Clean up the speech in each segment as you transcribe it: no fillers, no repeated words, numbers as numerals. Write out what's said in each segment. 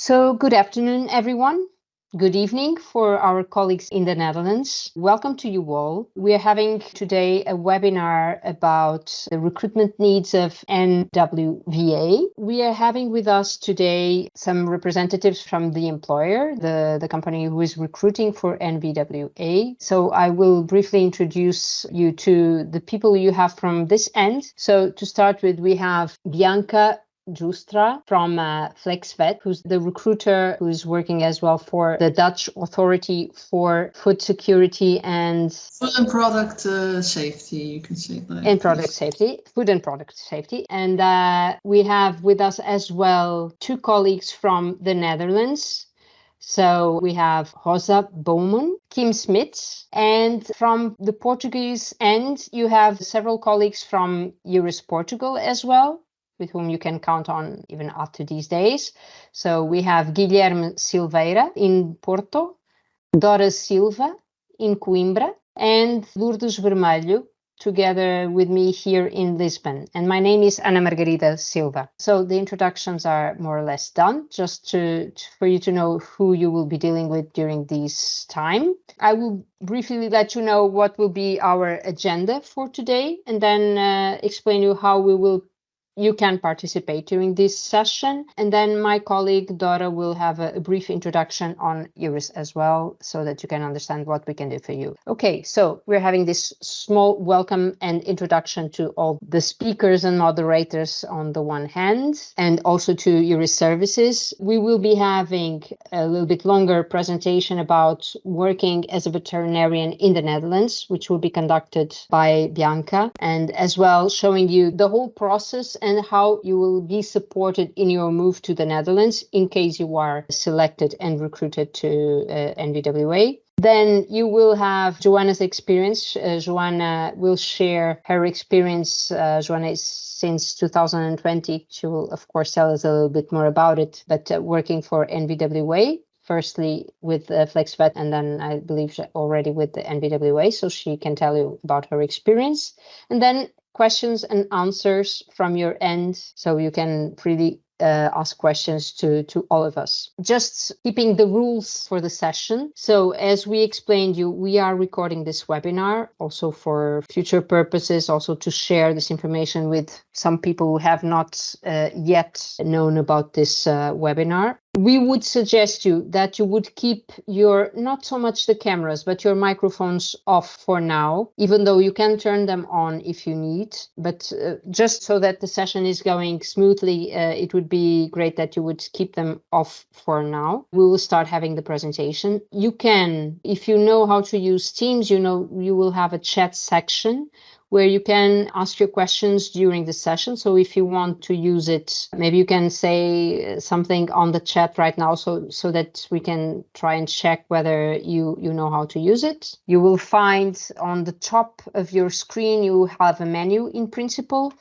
So good afternoon, everyone. Good evening for our colleagues in the Netherlands. Welcome to you all. We are having today a webinar about the recruitment needs of NVWA. We are having with us today some representatives from the employer, the company who is recruiting for NVWA. So I will briefly introduce you to the people you have from this end. So to start with, we have Bianca Joustra from Flexvet, who's the recruiter who's working as well for the Dutch Authority for Food Security and Food and Product Safety, you can say that. And product safety, food and product safety. And we have with us as well two colleagues from the Netherlands. So we have Rosa, Bouwman, Kim Smits, and from the Portuguese end, you have several colleagues from EURES Portugal as well, with whom you can count on even after these days. So we have Guilherme Silveira in Porto, Dora Silva in Coimbra, and Lurdes Vermelho together with me here in Lisbon. And my name is Margarida Silva. So the introductions are more or less done, just for you to know who you will be dealing with during this time. I will briefly let you know what will be our agenda for today, and then explain you how you can participate during this session. And then my colleague Dora will have a brief introduction on EURES as well, so that you can understand what we can do for you. Okay, so we're having this small welcome and introduction to all the speakers and moderators on the one hand, and also to EURES services. We will be having a little bit longer presentation about working as a veterinarian in the Netherlands, which will be conducted by Bianca, and as well showing you the whole process and how you will be supported in your move to the Netherlands in case you are selected and recruited to NVWA. Then you will have Joana's experience. Joana will share her experience. Joana is since 2020. She will, of course, tell us a little bit more about it, but working for NVWA. Firstly with Flexvet, and then I believe already with the NVWA, so she can tell you about her experience. And then questions and answers from your end, so you can freely ask questions to all of us. Just keeping the rules for the session. So as we explained you, we are recording this webinar also for future purposes, also to share this information with some people who have not yet known about this webinar. We would suggest you that you would keep not so much the cameras, but your microphones off for now, even though you can turn them on if you need. But just so that the session is going smoothly, it would be great that you would keep them off for now. We will start having the presentation. You can, if you know how to use Teams, you will have a chat section where you can ask your questions during the session. So if you want to use it, maybe you can say something on the chat right now so that we can try and check whether you know how to use it. You will find on the top of your screen, you have a menu in principle,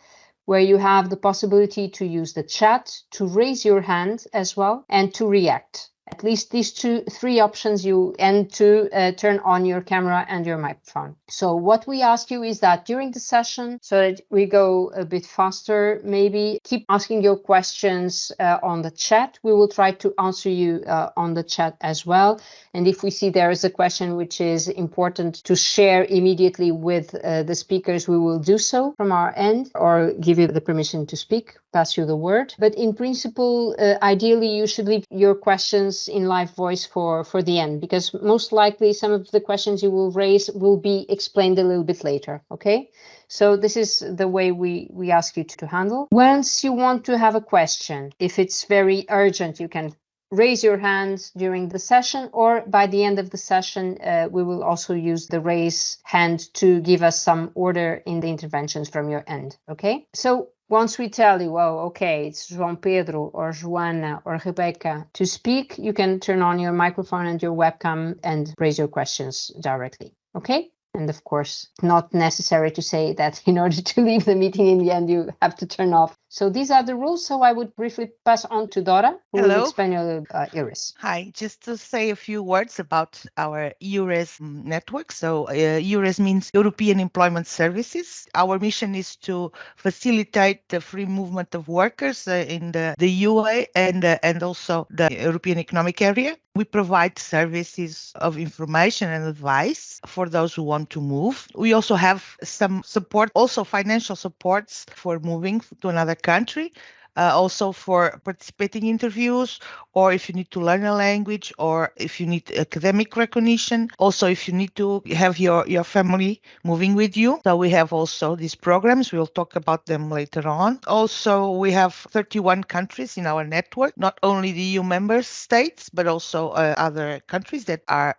where you have the possibility to use the chat, to raise your hand as well, and to react. At least these three options and to turn on your camera and your microphone. So what we ask you is that during the session, so that we go a bit faster, maybe keep asking your questions on the chat. We will try to answer you on the chat as well. And if we see there is a question which is important to share immediately with the speakers, we will do so from our end, or give you the permission to speak, pass you the word. But in principle, ideally, you should leave your questions in live voice for the end, because most likely some of the questions you will raise will be explained a little bit later. Okay, so this is the way we ask you to handle. Once you want to have a question, if it's very urgent, you can raise your hand during the session, or by the end of the session, we will also use the raise hand to give us some order in the interventions from your end. Okay, so once we tell you, well, okay, it's João Pedro or Joana or Rebecca to speak, you can turn on your microphone and your webcam and raise your questions directly. Okay? And of course, not necessary to say that in order to leave the meeting in the end, you have to turn off. So these are the rules. So I would briefly pass on to Dora, who will explain EURES. Hi, just to say a few words about our EURES network. So EURES means European Employment Services. Our mission is to facilitate the free movement of workers in the UA and also the European Economic Area. We provide services of information and advice for those who want to move. We also have some support, also financial supports for moving to another country. Also for participating interviews, or if you need to learn a language, or if you need academic recognition. Also, if you need to have your family moving with you. So we have also these programs. We'll talk about them later on. Also, we have 31 countries in our network, not only the EU member states, but also other countries that are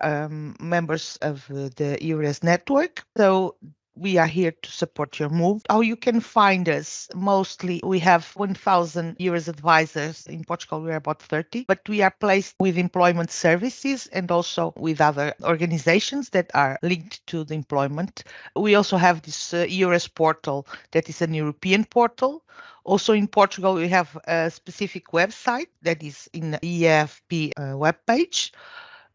members of the EURES network. So we are here to support your move. How you can find us? Mostly we have 1,000 EURES advisors. In Portugal, we're about 30, but we are placed with employment services and also with other organizations that are linked to the employment. We also have this EURES portal that is an European portal. Also in Portugal, we have a specific website that is in the EFP webpage.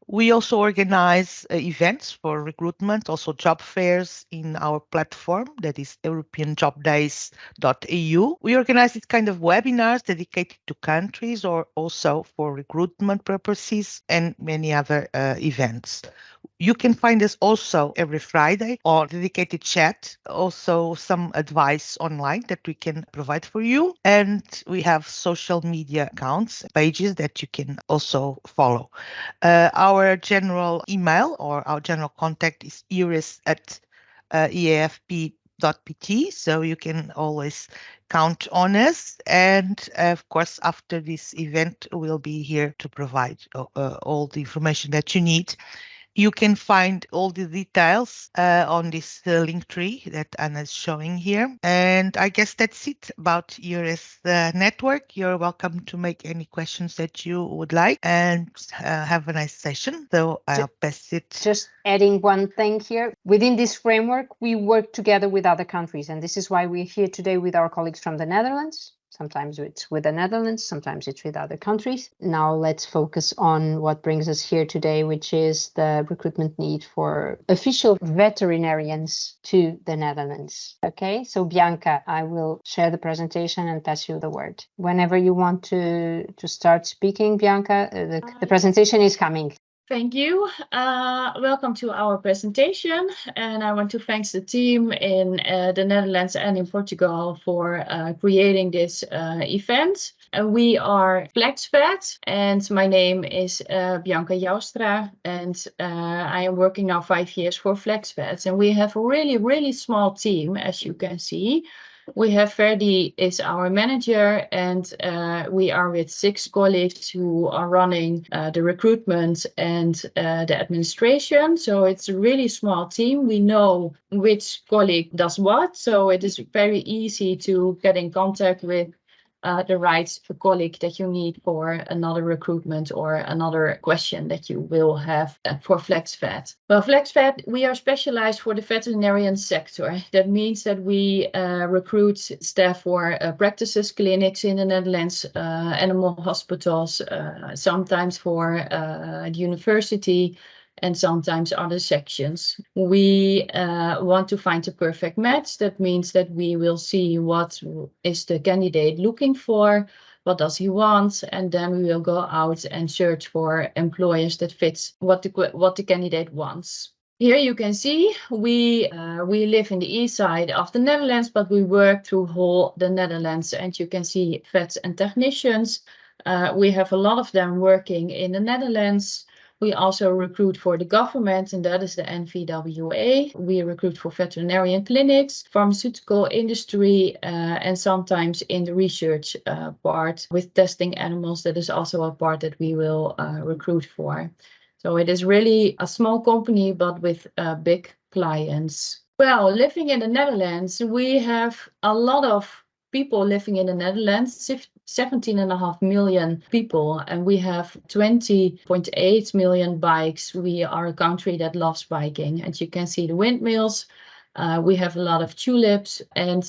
We also organize events for recruitment, also job fairs in our platform that is europeanjobdays.eu. We organize this kind of webinars dedicated to countries or also for recruitment purposes and many other events. You can find us also every Friday on dedicated chat, also some advice online that we can provide for you. And we have social media accounts, pages that you can also follow. Our general email or our general contact is eafp.pt, so you can always count on us. And of course, after this event, we'll be here to provide all the information that you need. You can find all the details on this link tree that Anna is showing here. And I guess that's it about EURES network. You're welcome to make any questions that you would like, and have a nice session. So I'll pass it. Just adding one thing here. Within this framework, we work together with other countries. And this is why we're here today with our colleagues from the Netherlands. Sometimes it's with the Netherlands, sometimes it's with other countries. Now let's focus on what brings us here today, which is the recruitment need for official veterinarians to the Netherlands. Okay, so Bianca, I will share the presentation and pass you the word. Whenever you want to start speaking, Bianca, the presentation is coming. Thank you. Welcome to our presentation, and I want to thank the team in the Netherlands and in Portugal for creating this event. We are Flexvet, and my name is Bianca Joustra, and I am working now 5 years for Flexvet, and we have a really small team, as you can see. We have Ferdi is our manager, and we are with 6 colleagues who are running the recruitment and the administration. So it's a really small team. We know which colleague does what, so it is very easy to get in contact with the right colleague that you need for another recruitment or another question that you will have for Flexvet. Well, Flexvet, we are specialized for the veterinarian sector. That means that we recruit staff for practices, clinics in the Netherlands, animal hospitals, sometimes for the university, and sometimes other sections. We want to find a perfect match. That means that we will see what is the candidate looking for, what does he want, and then we will go out and search for employers that fits what the candidate wants. Here you can see we live in the east side of the Netherlands, but we work through whole the Netherlands, and you can see vets and technicians. We have a lot of them working in the Netherlands. We also recruit for the government, and that is the NVWA. We recruit for veterinarian clinics, pharmaceutical industry, and sometimes in the research part with testing animals. That is also a part that we will recruit for. So it is really a small company, but with big clients. Well, living in the Netherlands, we have a lot of people living in the Netherlands, 17.5 million people, and we have 20.8 million bikes. We are a country that loves biking, and you can see the windmills. We have a lot of tulips, and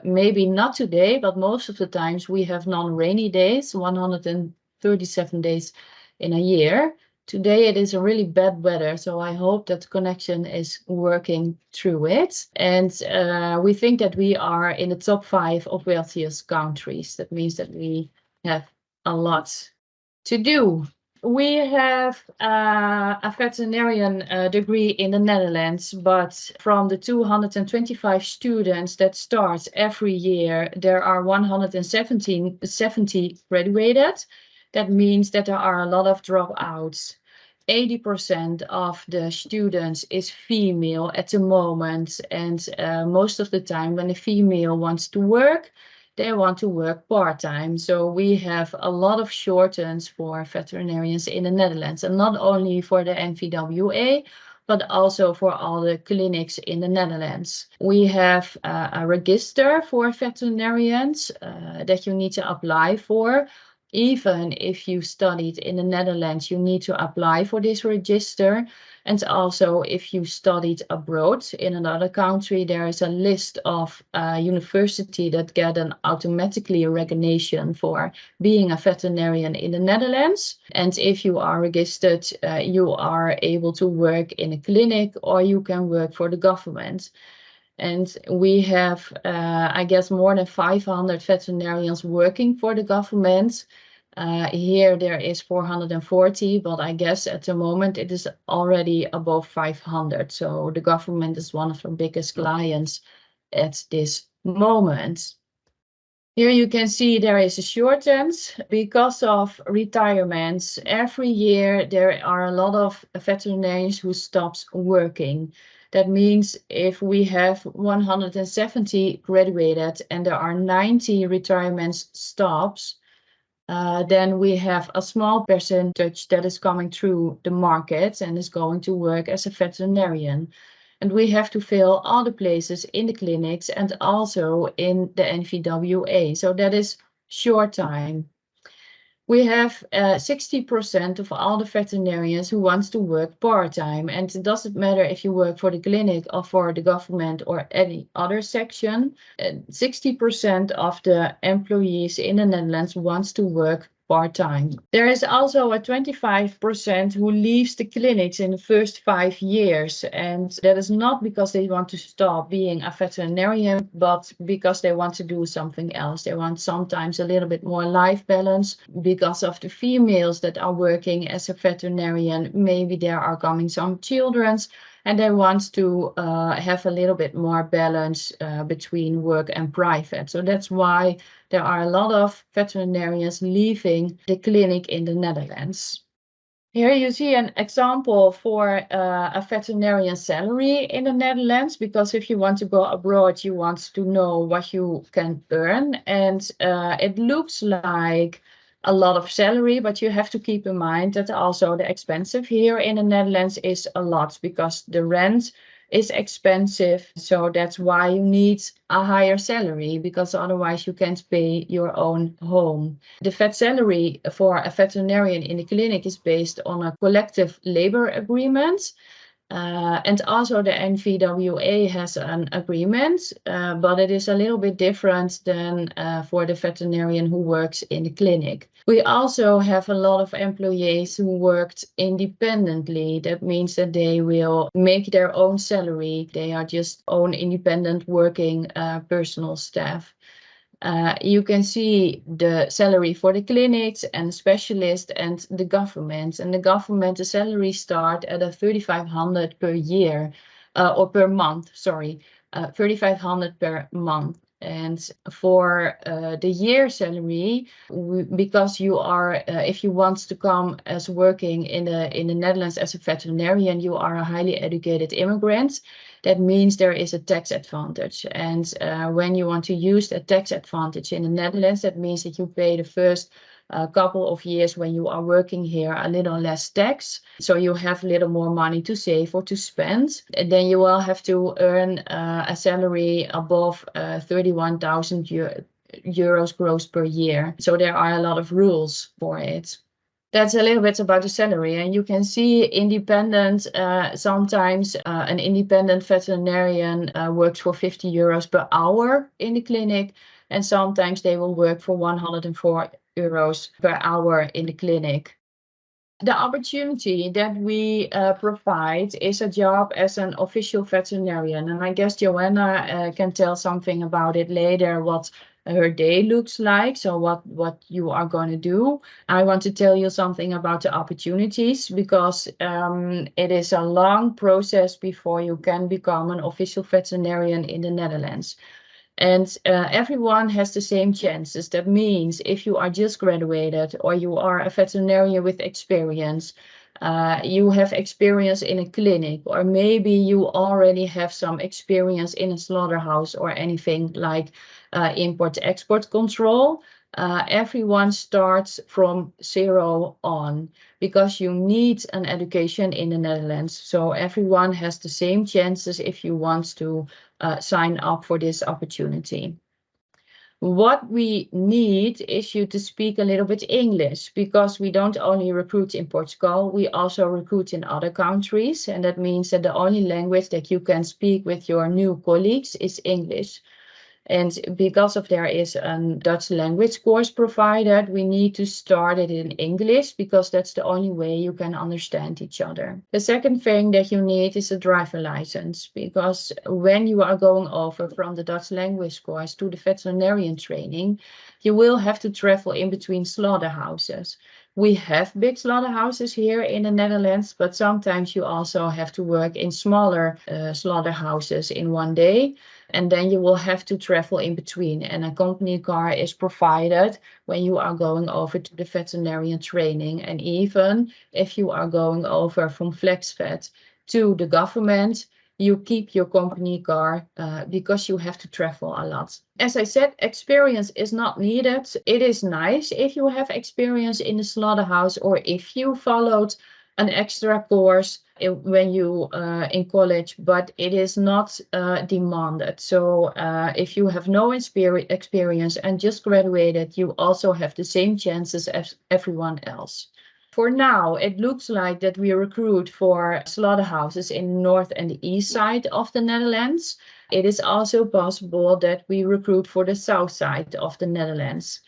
maybe not today, but most of the times we have non-rainy days, 137 days in a year. Today it is a really bad weather, so I hope that the connection is working through it. And we think that we are in the top 5 of wealthiest countries. That means that we have a lot to do. We have a veterinarian degree in the Netherlands, but from the 225 students that start every year, there are 170 graduated. That means that there are a lot of dropouts. 80% of the students is female at the moment, and most of the time when a female wants to work, they want to work part-time. So we have a lot of shortens for veterinarians in the Netherlands, and not only for the NVWA, but also for all the clinics in the Netherlands. We have a register for veterinarians that you need to apply for. Even if you studied in the Netherlands, you need to apply for this register. And also, if you studied abroad in another country, there is a list of universities that get an automatically recognition for being a veterinarian in the Netherlands. And if you are registered, you are able to work in a clinic, or you can work for the government. And we have, I guess, more than 500 veterinarians working for the government. Here there is 440, but I guess at the moment it is already above 500. So the government is one of our biggest clients at this moment. Here you can see there is a shortage because of retirements. Every year there are a lot of veterinarians who stops working. That means if we have 170 graduated and there are 90 retirements stops, then we have a small percentage that is coming through the market and is going to work as a veterinarian. And we have to fill all the places in the clinics and also in the NVWA. So that is short time. We have 60% of all the veterinarians who wants to work part-time. And it doesn't matter if you work for the clinic or for the government or any other section. 60% of the employees in the Netherlands wants to work part-time. There is also a 25% who leaves the clinics in the first 5 years. And that is not because they want to stop being a veterinarian, but because they want to do something else. They want sometimes a little bit more life balance. Because of the females that are working as a veterinarian, maybe there are coming some children, and they want to have a little bit more balance between work and private. So that's why there are a lot of veterinarians leaving the clinic in the Netherlands. Here you see an example for a veterinarian salary in the Netherlands, because if you want to go abroad, you want to know what you can earn. And it looks like a lot of salary, but you have to keep in mind that also the expensive here in the Netherlands is a lot, because the rent is expensive. So that's why you need a higher salary, because otherwise you can't pay your own home. The vet salary for a veterinarian in the clinic is based on a collective labor agreement. And also the NVWA has an agreement, but it is a little bit different than for the veterinarian who works in the clinic. We also have a lot of employees who worked independently. That means that they will make their own salary. They are just own independent working personal staff. You can see the salary for the clinics and specialists and the government. And the government, the salary start at a 3,500 per year, or per month, sorry, 3,500 per month. And for the year salary, because you are, if you want to come as working in the Netherlands as a veterinarian, you are a highly educated immigrant. That means there is a tax advantage. And when you want to use that tax advantage in the Netherlands, that means that you pay the first couple of years when you are working here a little less tax. So you have a little more money to save or to spend. And then you will have to earn a salary above 31,000 euros gross per year. So there are a lot of rules for it. That's a little bit about the salary, and you can see independent, sometimes an independent veterinarian works for 50 euros per hour in the clinic, and sometimes they will work for 104 euros per hour in the clinic. The opportunity that we provide is a job as an official veterinarian, and I guess Joana can tell something about it later, what her day looks like, so what you are going to do. I want to tell you something about the opportunities, because it is a long process before you can become an official veterinarian in the Netherlands. And everyone has the same chances. That means if you are just graduated or you are a veterinarian with experience, you have experience in a clinic, or maybe you already have some experience in a slaughterhouse or anything like import-export control. Everyone starts from zero on, because you need an education in the Netherlands. So everyone has the same chances if you want to sign up for this opportunity. What we need is you to speak a little bit English, because we don't only recruit in Portugal, we also recruit in other countries. And that means that the only language that you can speak with your new colleagues is English. And because of there is a Dutch language course provided, we need to start it in English, because that's the only way you can understand each other. The second thing that you need is a driver license, because when you are going over from the Dutch language course to the veterinarian training, you will have to travel in between slaughterhouses. We have big slaughterhouses here in the Netherlands, but sometimes you also have to work in smaller slaughterhouses in one day. And then you will have to travel in between, and a company car is provided when you are going over to the veterinarian training. And even if you are going over from Flexvet to the government, you keep your company car because you have to travel a lot. As I said, experience is not needed. It is nice if you have experience in the slaughterhouse, or if you followed an extra course when you in college, but it is not demanded. So if you have no experience and just graduated, you also have the same chances as everyone else. For now, it looks like that we recruit for slaughterhouses in the north and the east side of the Netherlands. It is also possible that we recruit for the south side of the Netherlands.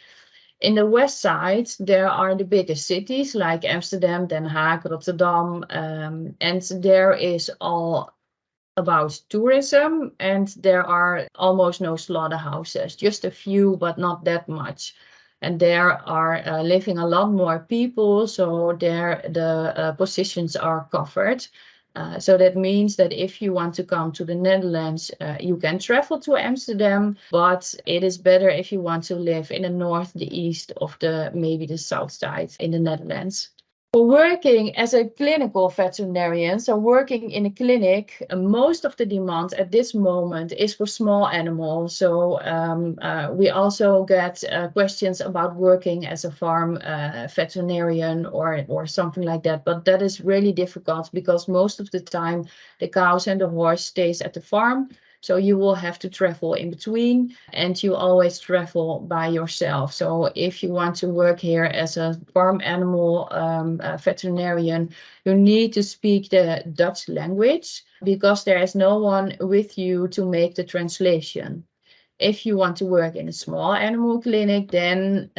In the west side, there are the biggest cities like Amsterdam, Den Haag, Rotterdam, and there is all about tourism, and there are almost no slaughterhouses, just a few, but not that much. And there are living a lot more people, so there the positions are covered. So that means that if you want to come to the Netherlands, you can travel to Amsterdam, but it is better if you want to live in the north, the east, of maybe the south side in the Netherlands. For working as a clinical veterinarian, so working in a clinic, most of the demand at this moment is for small animals. So we also get questions about working as a farm veterinarian or something like that. But that is really difficult, because most of the time the cows and the horse stays at the farm. So you will have to travel in between, and you always travel by yourself. So if you want to work here as a farm animal veterinarian, you need to speak the Dutch language, because there is no one with you to make the translation. If you want to work in a small animal clinic, then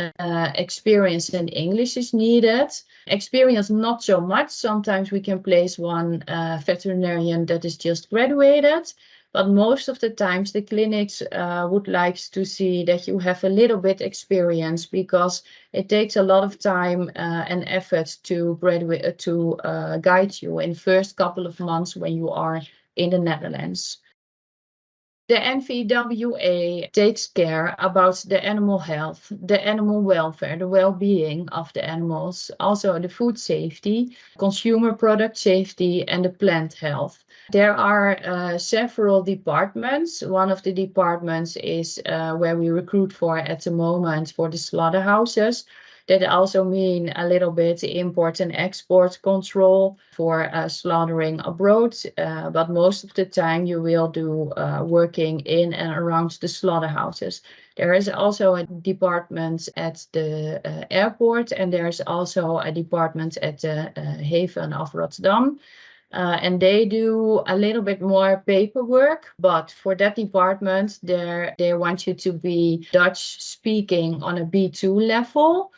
experience in English is needed. Experience not so much. Sometimes we can place one veterinarian that is just graduated. But most of the times the clinics would like to see that you have a little bit experience, because it takes a lot of time and effort to guide you in the first couple of months when you are in the Netherlands. The NVWA takes care about the animal health, the animal welfare, the well-being of the animals, also the food safety, consumer product safety, and the plant health. There are several departments. One of the departments is where we recruit for at the moment for the slaughterhouses. That also mean a little bit import and export control for slaughtering abroad, but most of the time you will do working in and around the slaughterhouses. There is also a department at the airport, and there's also a department at the haven of Rotterdam. And they do a little bit more paperwork, but for that department, they want you to be Dutch speaking on a B2 level.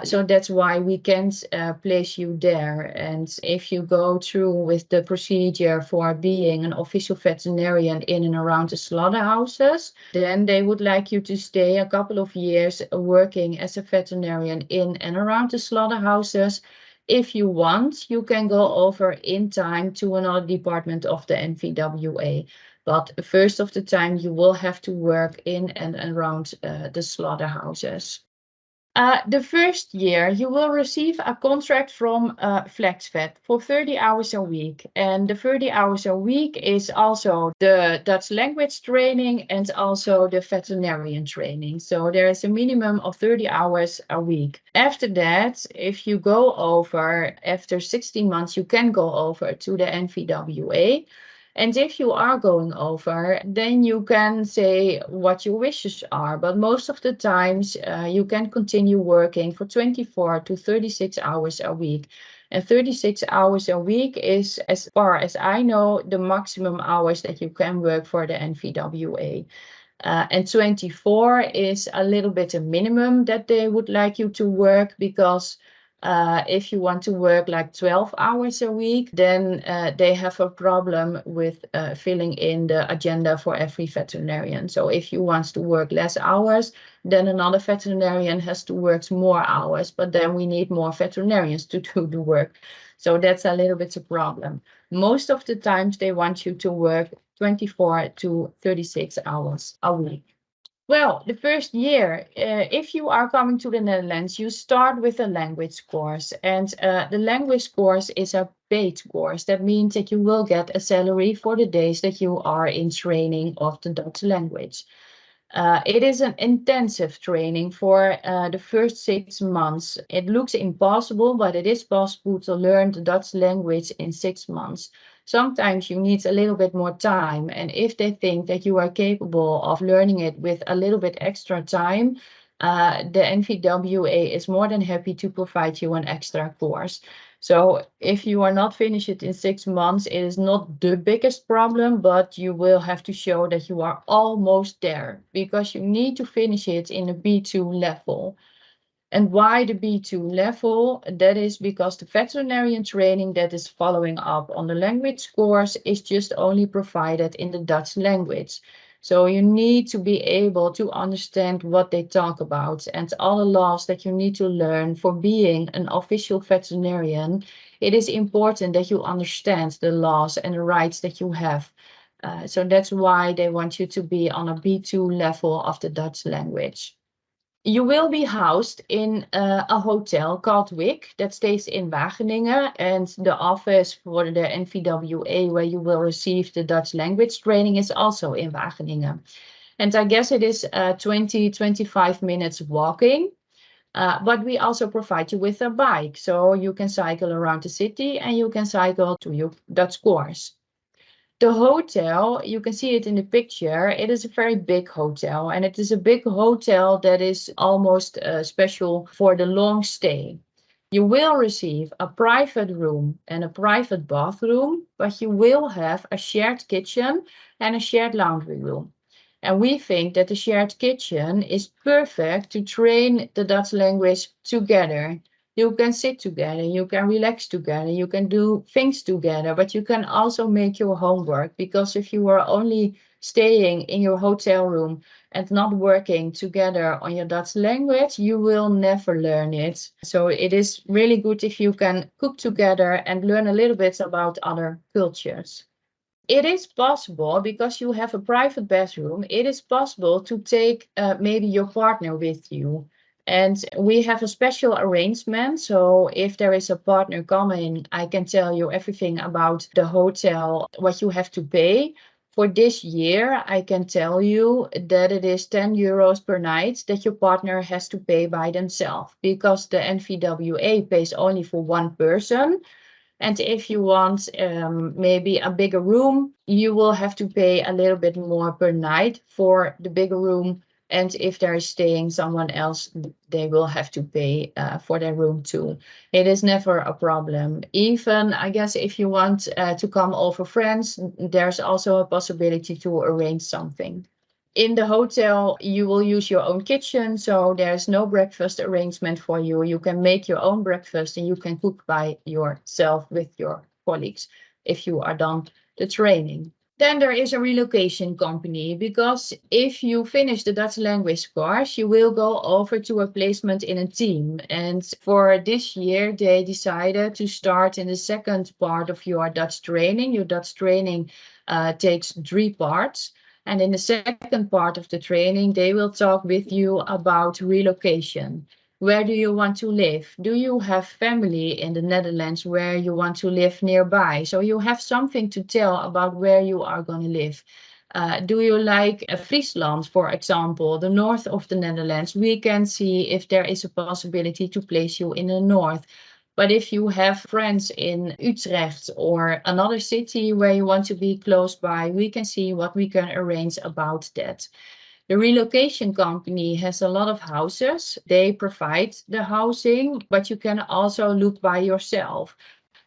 So that's why we can't place you there. And if you go through with the procedure for being an official veterinarian in and around the slaughterhouses, then they would like you to stay a couple of years working as a veterinarian in and around the slaughterhouses. If you want, you can go over in time to another department of the NVWA. But first of the time, you will have to work in and around the slaughterhouses. The first year, you will receive a contract from Flexvet for 30 hours a week. And the 30 hours a week is also the Dutch language training and also the veterinarian training. So there is a minimum of 30 hours a week. After that, if you go over, after 16 months, you can go over to the NVWA. And if you are going over, then you can say what your wishes are. But most of the times you can continue working for 24 to 36 hours a week. And 36 hours a week is, as far as I know, the maximum hours that you can work for the NVWA. And 24 is a little bit a minimum that they would like you to work, because if you want to work like 12 hours a week, then they have a problem with filling in the agenda for every veterinarian. So if you want to work less hours, then another veterinarian has to work more hours, but then we need more veterinarians to do the work. So that's a little bit a problem. Most of the times they want you to work 24 to 36 hours a week. Well, the first year, if you are coming to the Netherlands, you start with a language course. And the language course is a paid course. That means that you will get a salary for the days that you are in training of the Dutch language. It is an intensive training for the first 6 months. It looks impossible, but it is possible to learn the Dutch language in 6 months. Sometimes you need a little bit more time. And if they think that you are capable of learning it with a little bit extra time, the NVWA is more than happy to provide you an extra course. So if you are not finished it in 6 months, it is not the biggest problem, but you will have to show that you are almost there, because you need to finish it in a B2 level. And why the B2 level? That is because the veterinarian training that is following up on the language course is just only provided in the Dutch language. So you need to be able to understand what they talk about and all the laws that you need to learn for being an official veterinarian. It is important that you understand the laws and the rights that you have. So that's why they want you to be on a B2 level of the Dutch language. You will be housed in a hotel called WIC that stays in Wageningen, and the office for the NVWA where you will receive the Dutch language training is also in Wageningen. And I guess it is 20-25 minutes walking, but we also provide you with a bike, so you can cycle around the city and you can cycle to your Dutch course. The hotel, you can see it in the picture, it is a very big hotel, and it is a big hotel that is almost special for the long stay. You will receive a private room and a private bathroom, but you will have a shared kitchen and a shared laundry room. And we think that the shared kitchen is perfect to train the Dutch language together. You can sit together, you can relax together, you can do things together, but you can also make your homework, because if you are only staying in your hotel room and not working together on your Dutch language, you will never learn it. So it is really good if you can cook together and learn a little bit about other cultures. It is possible, because you have a private bathroom, it is possible to take maybe your partner with you. And we have a special arrangement. So if there is a partner coming, I can tell you everything about the hotel, what you have to pay. For this year, I can tell you that it is 10 euros per night that your partner has to pay by themselves, because the NVWA pays only for one person. And if you want maybe a bigger room, you will have to pay a little bit more per night for the bigger room. And if there is staying someone else, they will have to pay for their room too. It is never a problem. Even, I guess, if you want to come over friends, there's also a possibility to arrange something. In the hotel, you will use your own kitchen, so there's no breakfast arrangement for you. You can make your own breakfast and you can cook by yourself with your colleagues if you are done the training. Then there is a relocation company, because if you finish the Dutch language course, you will go over to a placement in a team. And for this year, they decided to start in the second part of your Dutch training. Your Dutch training takes 3 parts. And in the second part of the training, they will talk with you about relocation. Where do you want to live? Do you have family in the Netherlands where you want to live nearby? So you have something to tell about where you are going to live. Do you like Friesland, for example, the north of the Netherlands? We can see if there is a possibility to place you in the north. But if you have friends in Utrecht or another city where you want to be close by, we can see what we can arrange about that. The relocation company has a lot of houses. They provide the housing, but you can also look by yourself.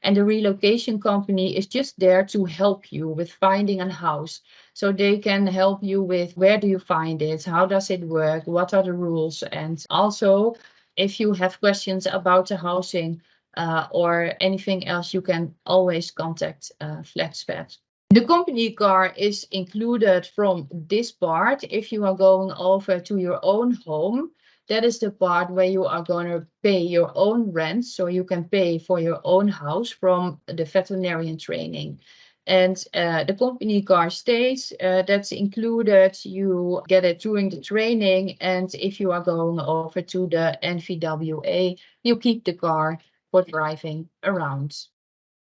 And the relocation company is just there to help you with finding a house. So they can help you with where do you find it? How does it work? What are the rules? And also, if you have questions about the housing or anything else, you can always contact Flexvet. The company car is included from this part. If you are going over to your own home, that is the part where you are going to pay your own rent. So you can pay for your own house from the veterinarian training. And the company car stays, that's included. You get it during the training. And if you are going over to the NVWA, you keep the car for driving around.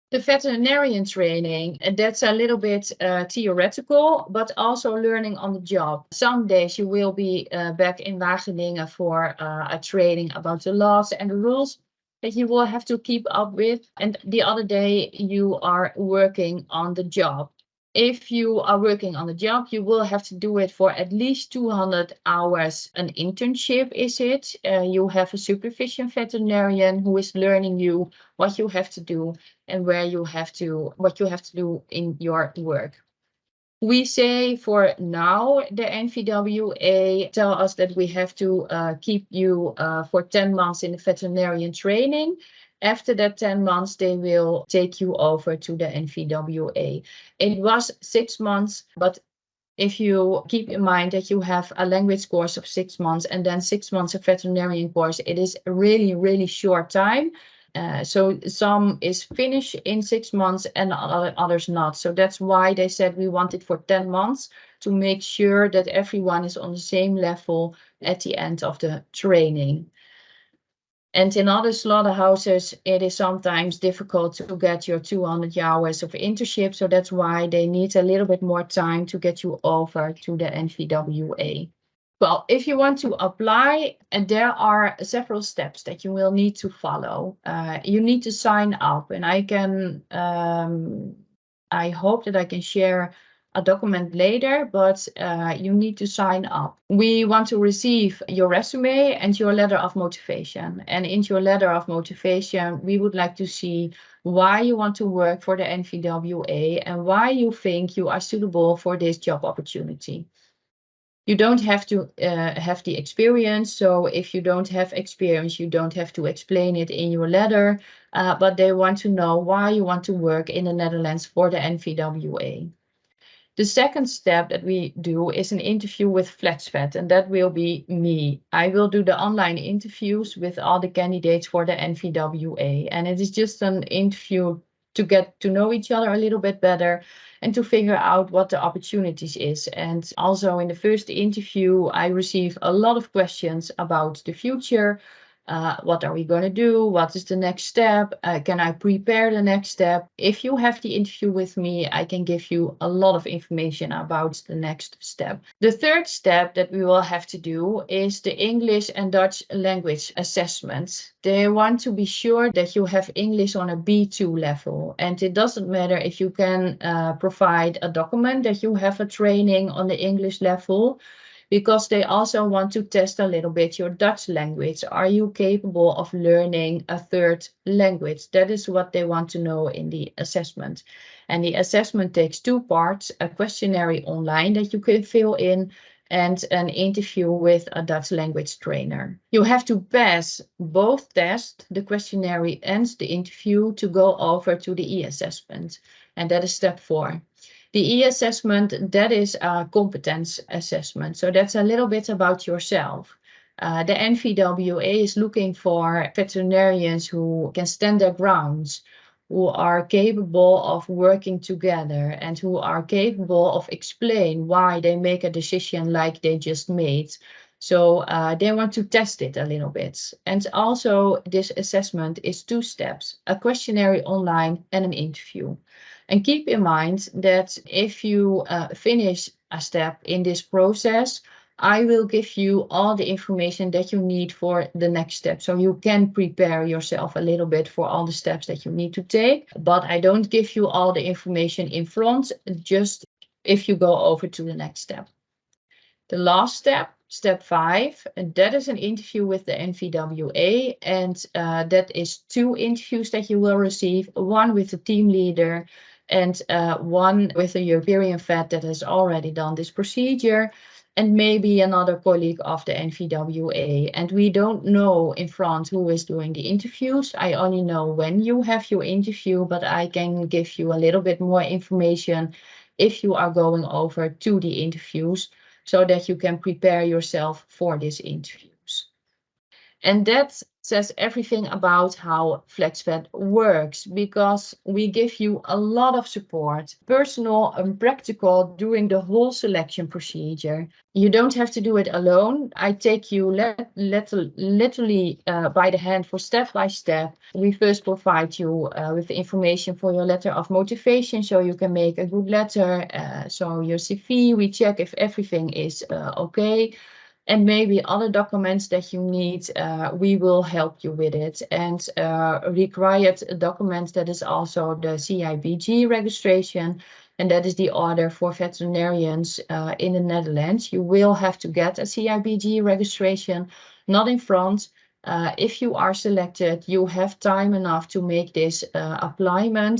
The veterinarian training, that's a little bit theoretical, but also learning on the job. Some days you will be back in Wageningen for a training about the laws and the rules that you will have to keep up with. And the other day you are working on the job. If you are working on the job, you will have to do it for at least 200 hours. An internship is it. You have a supervision veterinarian who is learning you what you have to do and what you have to do in your work. We say for now, the NVWA tell us that we have to keep you for 10 months in the veterinarian training. After that 10 months, they will take you over to the NVWA. It was 6 months, but if you keep in mind that you have a language course of 6 months and then 6 months of veterinarian course, it is a really, really short time. So some is finished in 6 months and others not. So that's why they said we want it for 10 months to make sure that everyone is on the same level at the end of the training. And in other slaughterhouses, it is sometimes difficult to get your 200 hours of internship. So that's why they need a little bit more time to get you over to the NVWA. Well, if you want to apply, and there are several steps that you will need to follow. You need to sign up, and I hope that I can share a document later, but you need to sign up. We want to receive your resume and your letter of motivation. And in your letter of motivation, we would like to see why you want to work for the NVWA and why you think you are suitable for this job opportunity. You don't have to have the experience. So if you don't have experience, you don't have to explain it in your letter, but they want to know why you want to work in the Netherlands for the NVWA. The second step that we do is an interview with Flexvet, and that will be me. I will do the online interviews with all the candidates for the NVWA. And it is just an interview to get to know each other a little bit better and to figure out what the opportunities is. And also in the first interview, I receive a lot of questions about the future. What are we going to do? What is the next step? Can I prepare the next step? If you have the interview with me, I can give you a lot of information about the next step. The third step that we will have to do is the English and Dutch language assessment. They want to be sure that you have English on a B2 level. And it doesn't matter if you can provide a document that you have a training on the English level, because they also want to test a little bit your Dutch language. Are you capable of learning a third language? That is what they want to know in the assessment. And the assessment takes two parts: a questionnaire online that you can fill in, and an interview with a Dutch language trainer. You have to pass both tests, the questionnaire and the interview, to go over to the e-assessment. And that is step 4. The e-assessment, that is a competence assessment. So that's a little bit about yourself. The NVWA is looking for veterinarians who can stand their grounds, who are capable of working together, and who are capable of explain why they make a decision like they just made. So they want to test it a little bit. And also this assessment is 2 steps: a questionnaire online and an interview. And keep in mind that if you finish a step in this process, I will give you all the information that you need for the next step. So you can prepare yourself a little bit for all the steps that you need to take. But I don't give you all the information in front, just if you go over to the next step. The last step, step 5, and that is an interview with the NVWA. And that is 2 interviews that you will receive, one with the team leader and one with a European vet that has already done this procedure, and maybe another colleague of the NVWA. And we don't know in France who is doing the interviews. I only know when you have your interview, but I can give you a little bit more information if you are going over to the interviews, so that you can prepare yourself for these interviews. And that says everything about how Flexvet works, because we give you a lot of support, personal and practical, during the whole selection procedure. You don't have to do it alone. I take you literally by the hand for step by step. We first provide you with the information for your letter of motivation, so you can make a good letter. So your CV, we check if everything is okay. And maybe other documents that you need, we will help you with it. And required documents, that is also the CIBG registration. And that is the order for veterinarians in the Netherlands. You will have to get a CIBG registration, not in France. If you are selected, you have time enough to make this application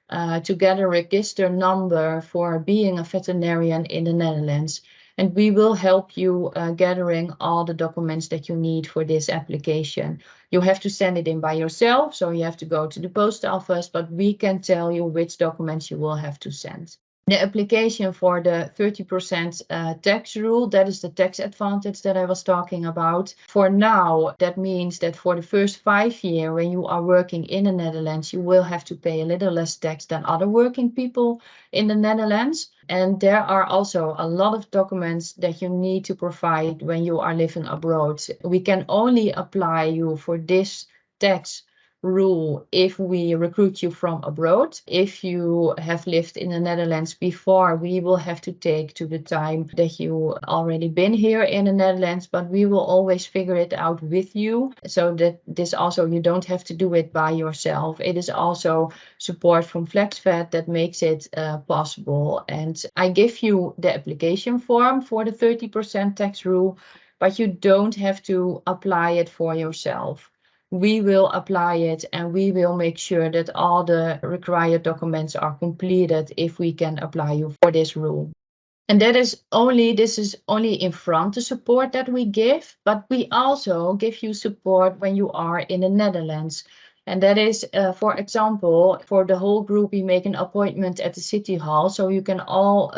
to get a register number for being a veterinarian in the Netherlands. And we will help you gathering all the documents that you need for this application. You have to send it in by yourself, so you have to go to the post office, but we can tell you which documents you will have to send. The application for the 30% tax rule, that is the tax advantage that I was talking about. For now, that means that for the first 5 years when you are working in the Netherlands, you will have to pay a little less tax than other working people in the Netherlands. And there are also a lot of documents that you need to provide when you are living abroad. We can only apply you for this tax rule if we recruit you from abroad. If you have lived in the Netherlands before, we will have to take to the time that you already been here in the Netherlands, but we will always figure it out with you, so that this also, you don't have to do it by yourself. It is also support from Flexvet that makes it possible. And I give you the application form for the 30% tax rule, but you don't have to apply it for yourself. We will apply it, and we will make sure that all the required documents are completed if we can apply you for this rule. And this is only in France the support that we give, but we also give you support when you are in the Netherlands. And that is, for example, for the whole group, we make an appointment at the City Hall, so you can all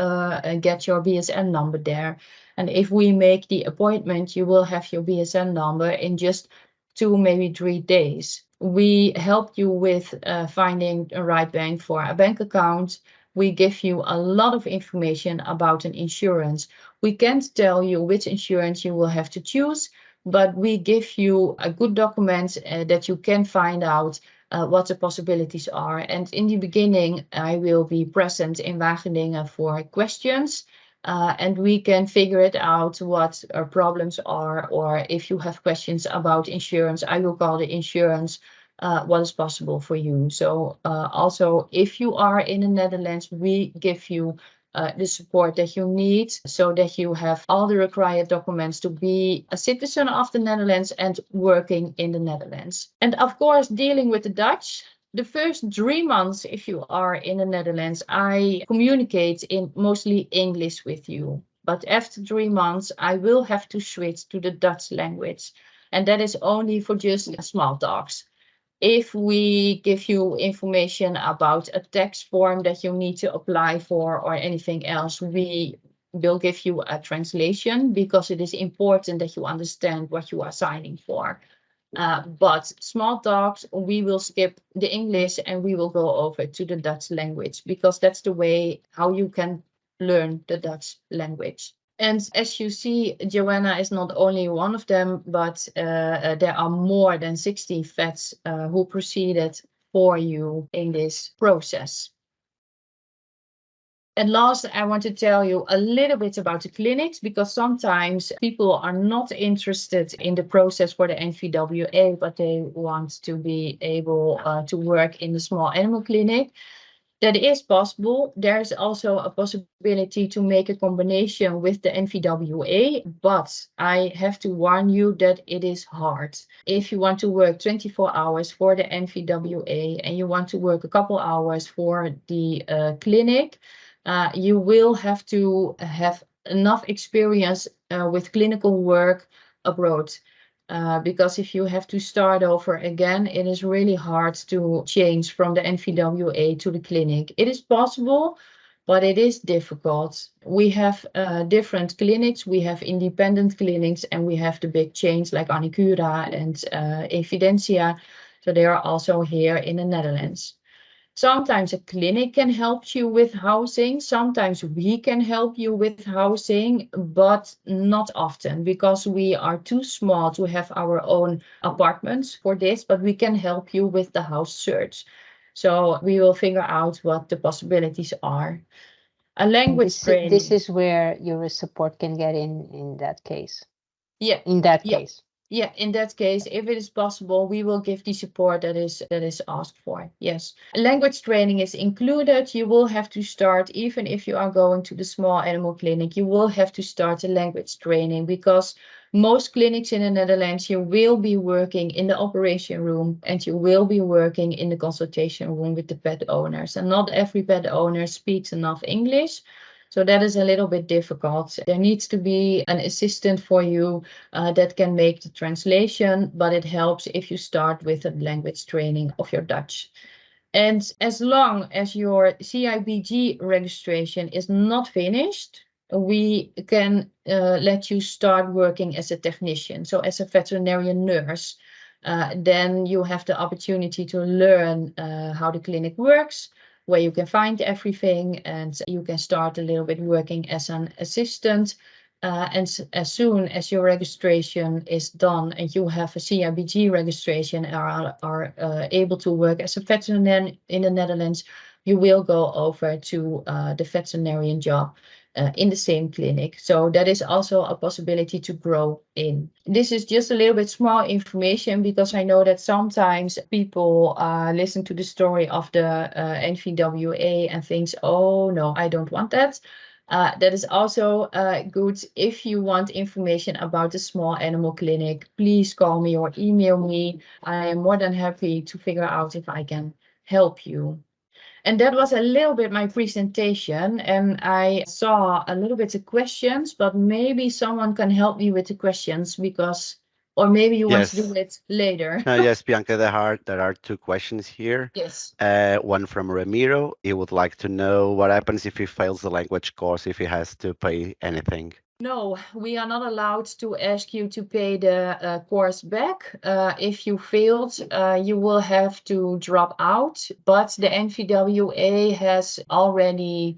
get your BSN number there. And if we make the appointment, you will have your BSN number in just 2, maybe 3 days. We help you with finding a right bank for a bank account. We give you a lot of information about an insurance. We can't tell you which insurance you will have to choose, but we give you a good document that you can find out what the possibilities are. And in the beginning, I will be present in Wageningen for questions. And we can figure it out what our problems are, or if you have questions about insurance, I will call the insurance, what is possible for you. So also, if you are in the Netherlands, we give you the support that you need so that you have all the required documents to be a citizen of the Netherlands and working in the Netherlands. And of course, dealing with the Dutch. The first 3 months, if you are in the Netherlands, I communicate in mostly English with you. But after 3 months, I will have to switch to the Dutch language. And that is only for just small talks. If we give you information about a tax form that you need to apply for or anything else, we will give you a translation because it is important that you understand what you are signing for. But small talks, we will skip the English and we will go over to the Dutch language because that's the way how you can learn the Dutch language. And as you see, Joana is not only one of them, but there are more than 60 vets who proceeded for you in this process. And last, I want to tell you a little bit about the clinics, because sometimes people are not interested in the process for the NVWA, but they want to be able to work in the small animal clinic. That is possible. There's also a possibility to make a combination with the NVWA, but I have to warn you that it is hard. If you want to work 24 hours for the NVWA and you want to work a couple hours for the clinic, you will have to have enough experience with clinical work abroad. Because if you have to start over again, it is really hard to change from the NVWA to the clinic. It is possible, but it is difficult. We have different clinics. We have independent clinics and we have the big chains like Anicura and Evidentia. So they are also here in the Netherlands. Sometimes a clinic can help you with housing. Sometimes we can help you with housing, but not often because we are too small to have our own apartments for this, but we can help you with the house search. So we will figure out what the possibilities are. A language training. This is where your support can get in that case. Yeah. In that case. Yeah, in that case, if it is possible, we will give the support that is asked for. Yes. Language training is included. You will have to start, even if you are going to the small animal clinic, you will have to start a language training because most clinics in the Netherlands, you will be working in the operation room and you will be working in the consultation room with the pet owners. And not every pet owner speaks enough English. So that is a little bit difficult. There needs to be an assistant for you that can make the translation, but it helps if you start with a language training of your Dutch. And as long as your CIBG registration is not finished, we can let you start working as a technician, so as a veterinarian nurse. Then you have the opportunity to learn how the clinic works, where you can find everything, and you can start a little bit working as an assistant. And as soon as your registration is done and you have a CIBG registration and are able to work as a veterinarian in the Netherlands, you will go over to the veterinarian job in the same clinic. So that is also a possibility to grow in. This is just a little bit small information because I know that sometimes people listen to the story of the NVWA and thinks, oh no, I don't want that. That is also good. If you want information about the small animal clinic, please call me or email me. I am more than happy to figure out if I can help you. And that was a little bit my presentation, and I saw a little bit of questions, but maybe someone can help me with the questions because, or maybe you want to do it later. Yes, Bianca, there are two questions here. Yes. One from Ramiro. He would like to know what happens if he fails the language course, if he has to pay anything. No, we are not allowed to ask you to pay the course back. If you failed, you will have to drop out. But the NVWA has already,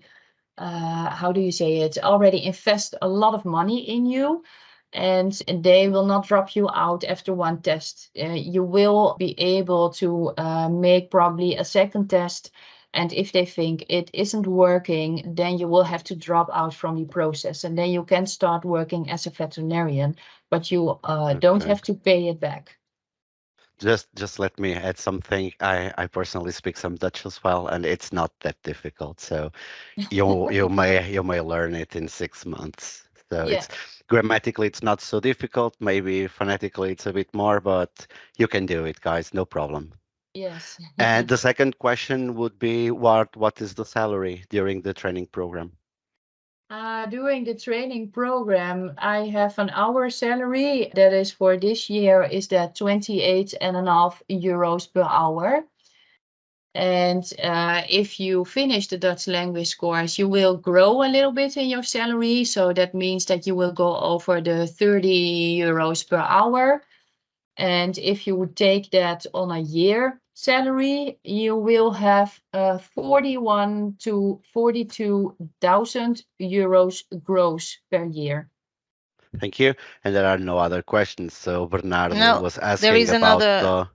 how do you say it, already invested a lot of money in you. and they will not drop you out after one test. You will be able to make probably a second test, and if they think it isn't working, then you will have to drop out from the process, and then you can start working as a veterinarian, but you don't have to pay it back. Just let me add something. I personally speak some Dutch as well, and it's not that difficult. So you may learn it in 6 months. So Yeah. it's grammatically it's not so difficult. Maybe phonetically it's a bit more, but you can do it, guys. No problem. Yes. And the second question would be what is the salary during the training program? During the training program, I have an hour salary that is for this year is that 28.5 euros per hour. And if you finish the Dutch language course, you will grow a little bit in your salary. So that means that you will go over the 30 euros per hour. And if you would take that on a year salary, you will have 41 to 42,000 euros gross per year. Thank you. And there are no other questions. So Bernardo No, was there asking is about another.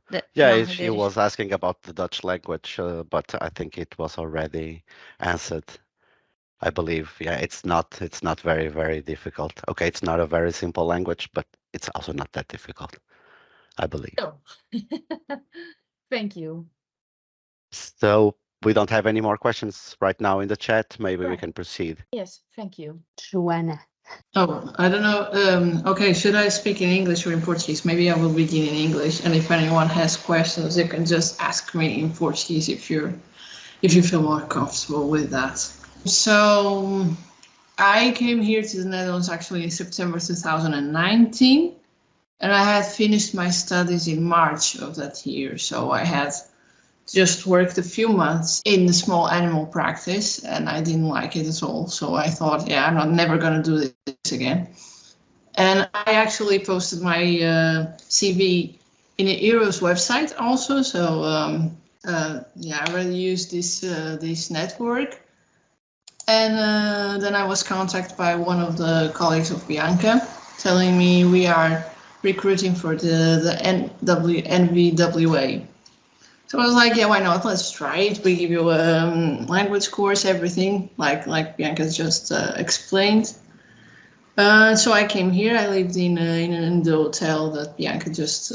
he was asking about the Dutch language, but I think it was already answered. I believe, yeah, it's not very, very difficult. Okay, it's not a very simple language, but it's also not that difficult, I believe. Oh. Thank you. So we don't have any more questions right now in the chat. Maybe we Right. can proceed. Yes, thank you. Joana. Oh, I don't know. Okay, should I speak in English or in Portuguese? Maybe I will begin in English, and if anyone has questions, you can just ask me in Portuguese if you feel more comfortable with that. So I came here to the Netherlands actually in September 2019, and I had finished my studies in March of that year. So I had just worked a few months in the small animal practice, and I didn't like it at all. So I thought, yeah, I'm not never going to do this again. And I actually posted my CV in the EURES website also. So yeah, I really used this network. And then I was contacted by one of the colleagues of Bianca, telling me we are recruiting for the NVWA. So I was like, yeah, why not? Let's try it. We give you a language course, everything, like Bianca just explained. So I came here. I lived in the hotel that Bianca just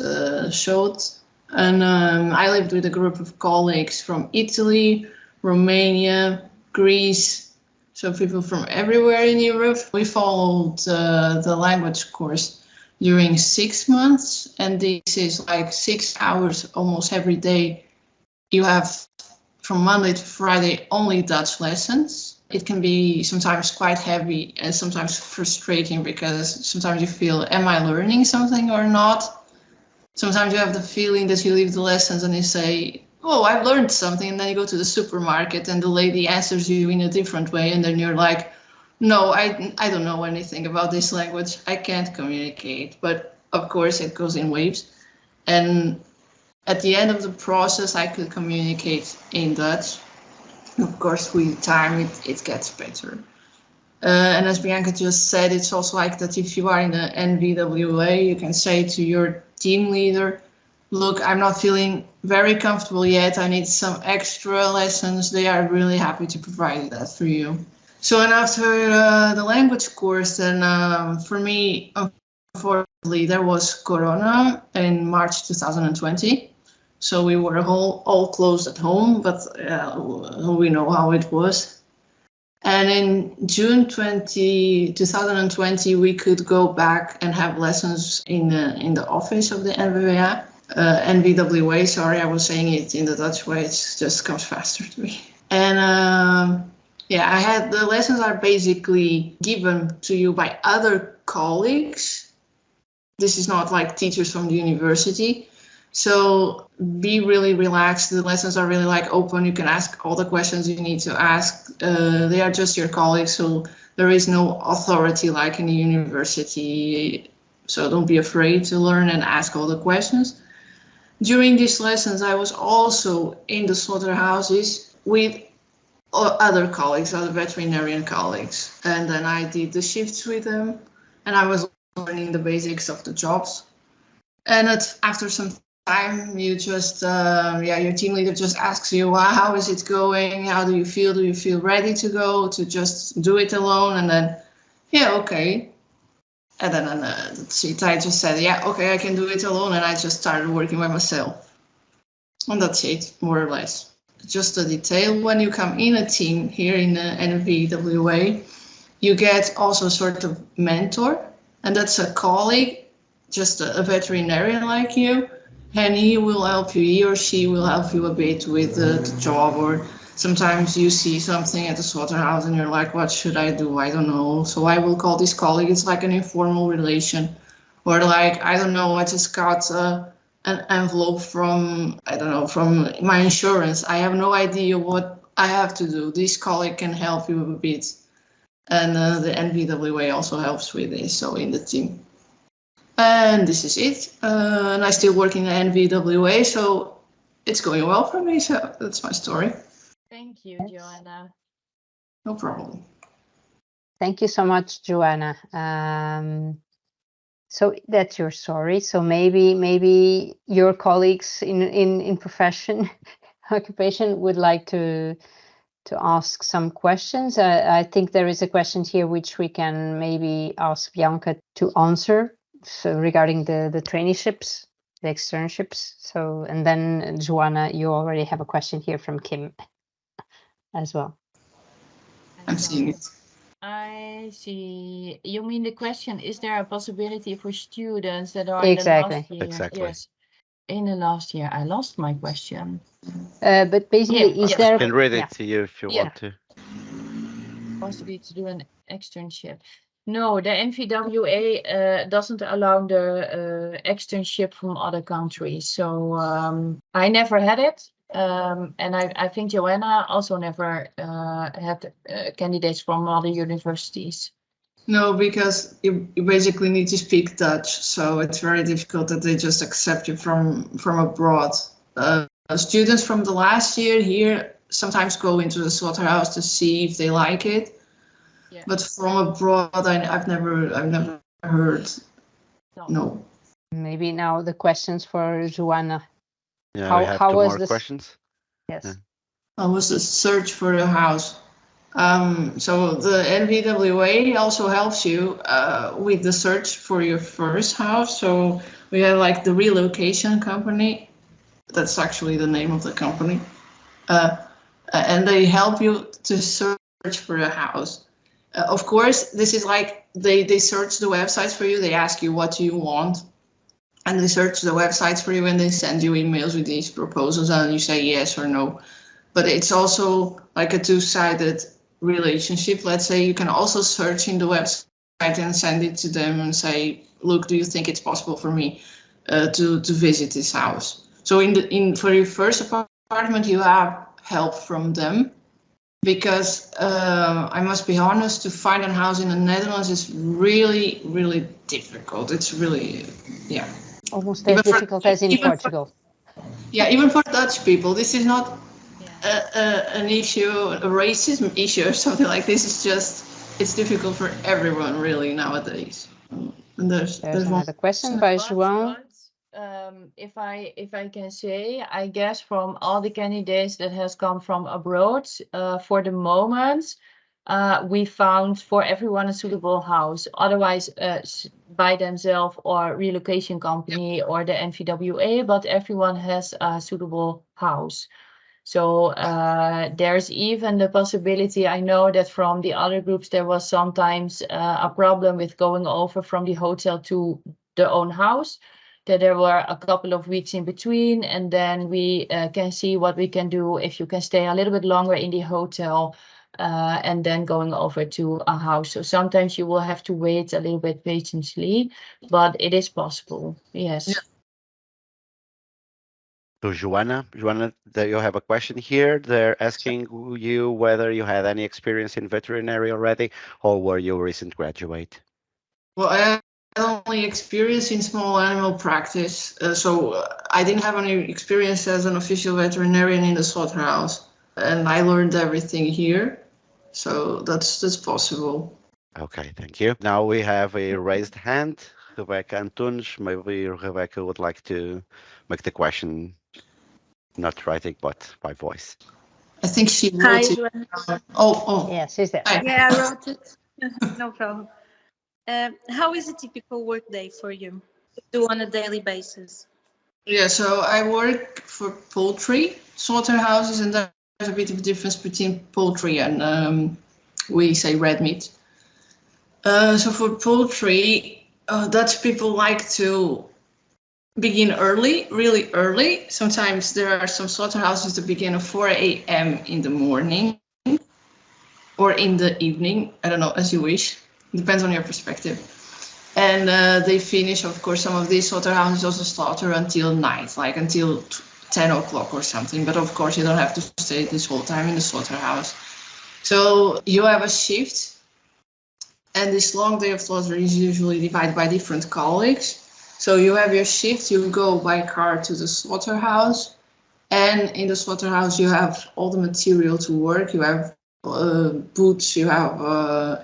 showed. And I lived with a group of colleagues from Italy, Romania, Greece, so people from everywhere in Europe. We followed the language course during 6 months, and this is like 6 hours almost every day. You have from Monday to Friday only Dutch lessons. It can be sometimes quite heavy and sometimes frustrating because sometimes you feel, am I learning something or not? Sometimes you have the feeling that you leave the lessons and you say, oh, I've learned something, and then you go to the supermarket and the lady answers you in a different way, and then you're like, no, I don't know anything about this language. I can't communicate. But of course it goes in waves. And at the end of the process, I could communicate in Dutch. Of course, with time, it gets better. And as Bianca just said, it's also like that if you are in the NVWA, you can say to your team leader, look, I'm not feeling very comfortable yet. I need some extra lessons. They are really happy to provide that for you. So, and after the language course, then for me, unfortunately, there was Corona in March 2020. So we were all closed at home, but we know how it was. And in June 2020, we could go back and have lessons in the office of the NVWA. NVWA, sorry, I was saying it in the Dutch way, it just comes faster to me. And yeah, I had the lessons are basically given to you by other colleagues. This is not like teachers from the university. So be really relaxed. The lessons are really like open. You can ask all the questions you need to ask. They are just your colleagues, so there is no authority like in the university. So don't be afraid to learn and ask all the questions. During these lessons, I was also in the slaughterhouses with other colleagues, other veterinarian colleagues. And then I did the shifts with them. And I was learning the basics of the jobs. And after some time, you just, your team leader just asks you, well, how is it going? How do you feel? Do you feel ready to go, to just do it alone? And then, yeah, okay. And then I just said, yeah, okay, I can do it alone. And I just started working by myself. And that's it, more or less. Just a detail, when you come in a team here in the NVWA, you get also sort of mentor, and that's a colleague, just a veterinarian like you, and he will help you, he or she will help you a bit with the job, or sometimes you see something at the slaughterhouse and you're like, what should I do? I don't know. So I will call this colleague, it's like an informal relation, or like, I don't know, I just got an envelope from, I don't know, from my insurance. I have no idea what I have to do. This colleague can help you a bit. And the NVWA also helps with this, so in the team. And this is it. And I still work in the NVWA, so it's going well for me. So that's my story. Thank you, Joana. No problem. Thank you so much, Joana. So that's your story. So maybe your colleagues in profession, occupation would like to ask some questions. I think there is a question here which we can maybe ask Bianca to answer. So regarding the traineeships, the externships. So, and then Joana, you already have a question here from Kim as well. I'm seeing it. I see. You mean the question, is there a possibility for students that are Exactly. in the last year? Exactly. Yes. In the last year, I lost my question. But basically, Yeah, is yes. there? I can read it Yeah. to you if you Yeah. want to. Possibly to do an externship. No, the NVWA doesn't allow the externship from other countries. So I never had it. And I think Joana also never had candidates from other universities. No, because you basically need to speak Dutch, so it's very difficult that they just accept you from abroad. Students from the last year here sometimes go into the slaughterhouse to see if they like it. Yeah. But from abroad, I've never heard. No. Maybe now the questions for Joana. Yeah, How- we have how two was more this- questions. Yes. Yeah. I was a search for a house. So the NVWA also helps you with the search for your first house. So we have like the relocation company. That's actually the name of the company. And they help you to search for a house. Of course, this is like they search the websites for you. They ask you what do you want. And they search the websites for you and they send you emails with these proposals and you say yes or no. But it's also like a two-sided relationship. Let's say you can also search in the website and send it to them and say, look, do you think it's possible for me to visit this house? So for your first apartment, you have help from them. Because I must be honest, to find a house in the Netherlands is really, really difficult. It's really, yeah. Almost as difficult as in Portugal. Even for Dutch people, this is not an issue, a racism issue or something like this. It's just, it's difficult for everyone really nowadays. And there's another question by João. If I can say, I guess from all the candidates that has come from abroad, for the moment, we found for everyone a suitable house. Otherwise, by themselves or relocation company or the NVWA, but everyone has a suitable house. So there's even the possibility, I know that from the other groups, there was sometimes a problem with going over from the hotel to their own house, that there were a couple of weeks in between, and then we can see what we can do if you can stay a little bit longer in the hotel and then going over to a house. So sometimes you will have to wait a little bit patiently, but it is possible, yes. Yeah. So Joana, you have a question here. They're asking you whether you had any experience in veterinary already, or were you a recent graduate? Well, I had only experience in small animal practice, so I didn't have any experience as an official veterinarian in the slaughterhouse, and I learned everything here, so that's possible. Okay, thank you. Now we have a raised hand. Rebecca Antunes. Maybe Rebecca would like to make the question, not writing, but by voice. I think she Hi, wrote it. Joana. Oh. Yeah, she's there. Hi. Yeah, I wrote it. No problem. How is a typical workday for you? Do on a daily basis? Yeah, so I work for poultry slaughterhouses, and there's a bit of difference between poultry and we say red meat. So for poultry, Dutch people like to begin early, really early. Sometimes there are some slaughterhouses that begin at 4 a.m. in the morning or in the evening. I don't know, as you wish. Depends on your perspective. And they finish, of course, some of these slaughterhouses also slaughter until night, like until 10 o'clock or something. But of course, you don't have to stay this whole time in the slaughterhouse. So you have a shift, and this long day of slaughter is usually divided by different colleagues. So you have your shift, you go by car to the slaughterhouse, and in the slaughterhouse you have all the material to work. You have boots, you have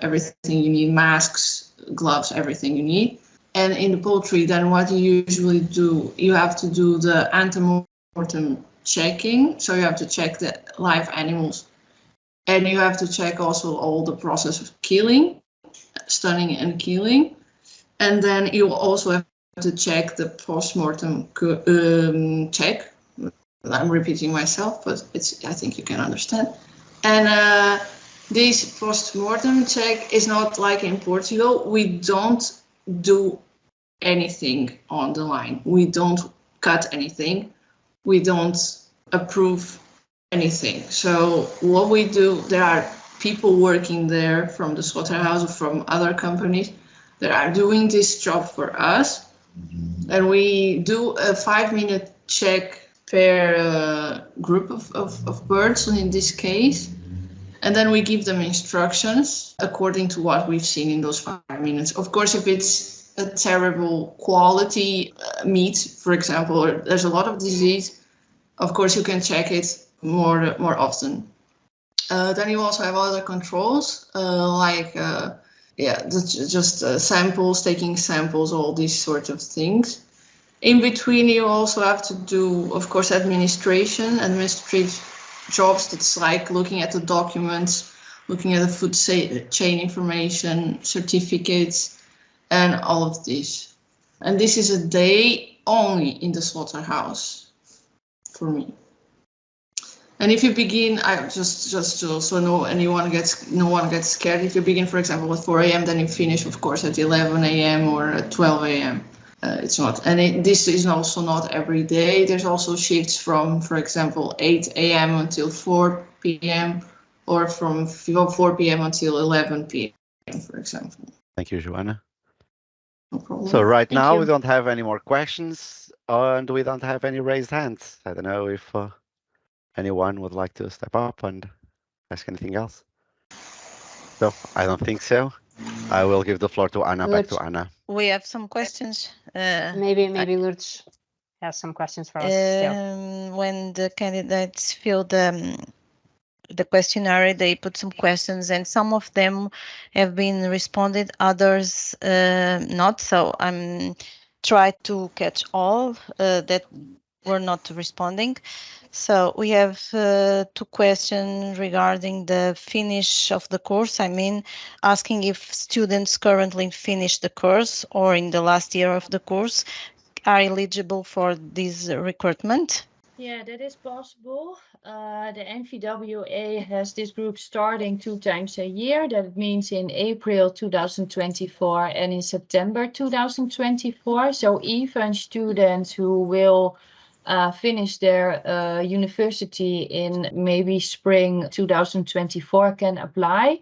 everything you need, masks, gloves, everything you need. And in the poultry, then what you usually do, you have to do the antemortem checking. So you have to check the live animals, and you have to check also all the process of killing, stunning and killing. And then you also have to check the post-mortem check. I'm repeating myself, but I think you can understand. And this post-mortem check is not like in Portugal. We don't do anything on the line. We don't cut anything. We don't approve anything. So what we do, there are people working there from the slaughterhouse or from other companies that are doing this job for us. And we do a 5-minute check per group of birds in this case. And then we give them instructions according to what we've seen in those 5 minutes. Of course, if it's a terrible quality meat, for example, or there's a lot of disease, of course you can check it more often. Then you also have other controls, just samples, taking samples, all these sorts of things. In between, you also have to do, of course, administrative jobs. That's like looking at the documents, looking at the food chain information, certificates, and all of this. And this is a day only in the slaughterhouse for me. And if you begin, I just so no one gets scared. If you begin, for example, at 4 a.m., then you finish, of course, at 11 a.m. or at 12 a.m. It's not, and this is also not every day. There's also shifts from, for example, 8 a.m. until 4 p.m. or from 4 p.m. until 11 p.m., for example. Thank you, Joana. No problem. So right Thank now you. we don't have any more questions, and we don't have any raised hands. I don't know if anyone would like to step up and ask anything else. So I don't think so. I will give the floor to Anna. Back to Anna. We have some questions. Maybe Lurdes has some questions for us still. When the candidates fill the questionnaire, they put some questions, and some of them have been responded, others not. So I'm trying to catch all that were not responding. So we have 2 questions regarding the finish of the course. I mean, asking if students currently finish the course or in the last year of the course are eligible for this recruitment. Yeah, that is possible. The NVWA has this group starting 2 times a year. That means in April 2024 and in September 2024. So even students who will finish their university in maybe spring 2024 can apply.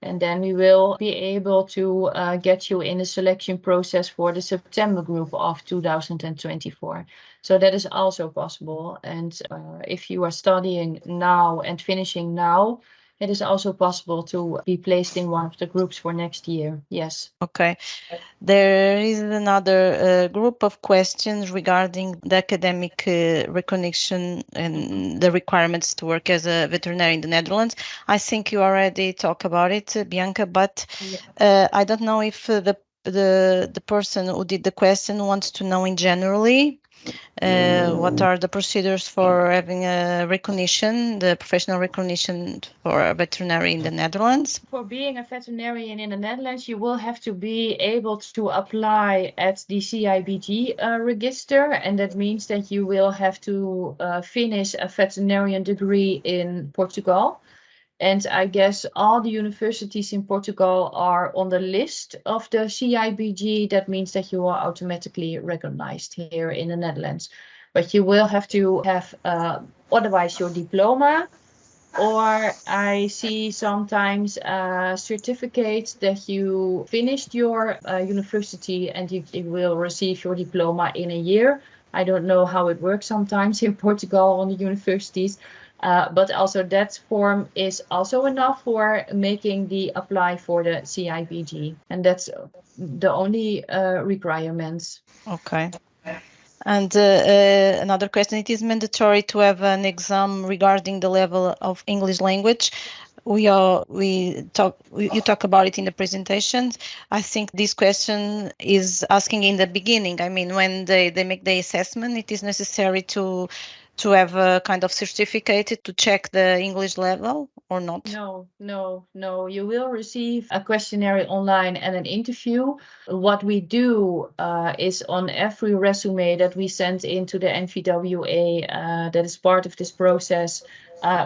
And then we will be able to get you in the selection process for the September group of 2024. So that is also possible. And if you are studying now and finishing now, it is also possible to be placed in one of the groups for next year. Yes. Okay. There is another group of questions regarding the academic recognition and the requirements to work as a veterinarian in the Netherlands. I think you already talked about it, Bianca, but I don't know if the person who did the question wants to know in generally what are the procedures for having a recognition, the professional recognition for a veterinary in the Netherlands? For being a veterinarian in the Netherlands, you will have to be able to apply at the CIBG register, and that means that you will have to finish a veterinarian degree in Portugal. And I guess all the universities in Portugal are on the list of the CIBG. That means that you are automatically recognized here in the Netherlands. But you will have to have otherwise your diploma, or I see sometimes certificates that you finished your university and you will receive your diploma in a year. I don't know how it works sometimes in Portugal on the universities. But also that form is also enough for making the apply for the CIBG. And that's the only requirements. Okay. And another question, it is mandatory to have an exam regarding the level of English language. You talk about it in the presentation. I think this question is asking in the beginning. I mean, when they make the assessment, it is necessary to have a kind of certificate to check the English level or not? No. You will receive a questionnaire online and an interview. What we do is on every resume that we send into the NVWA that is part of this process,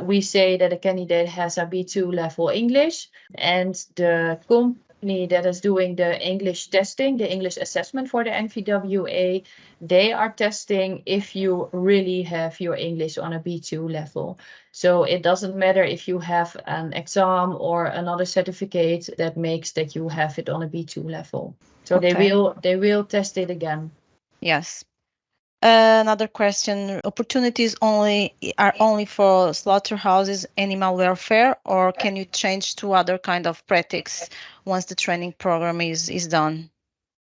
we say that a candidate has a B2 level English, and the company that is doing the English testing, the English assessment for the NVWA, they are testing if you really have your English on a B2 level. So it doesn't matter if you have an exam or another certificate that makes that you have it on a B2 level. So okay. they will test it again. Yes. Another question, opportunities are only for slaughterhouses, animal welfare, or can you change to other kind of practice once the training program is done?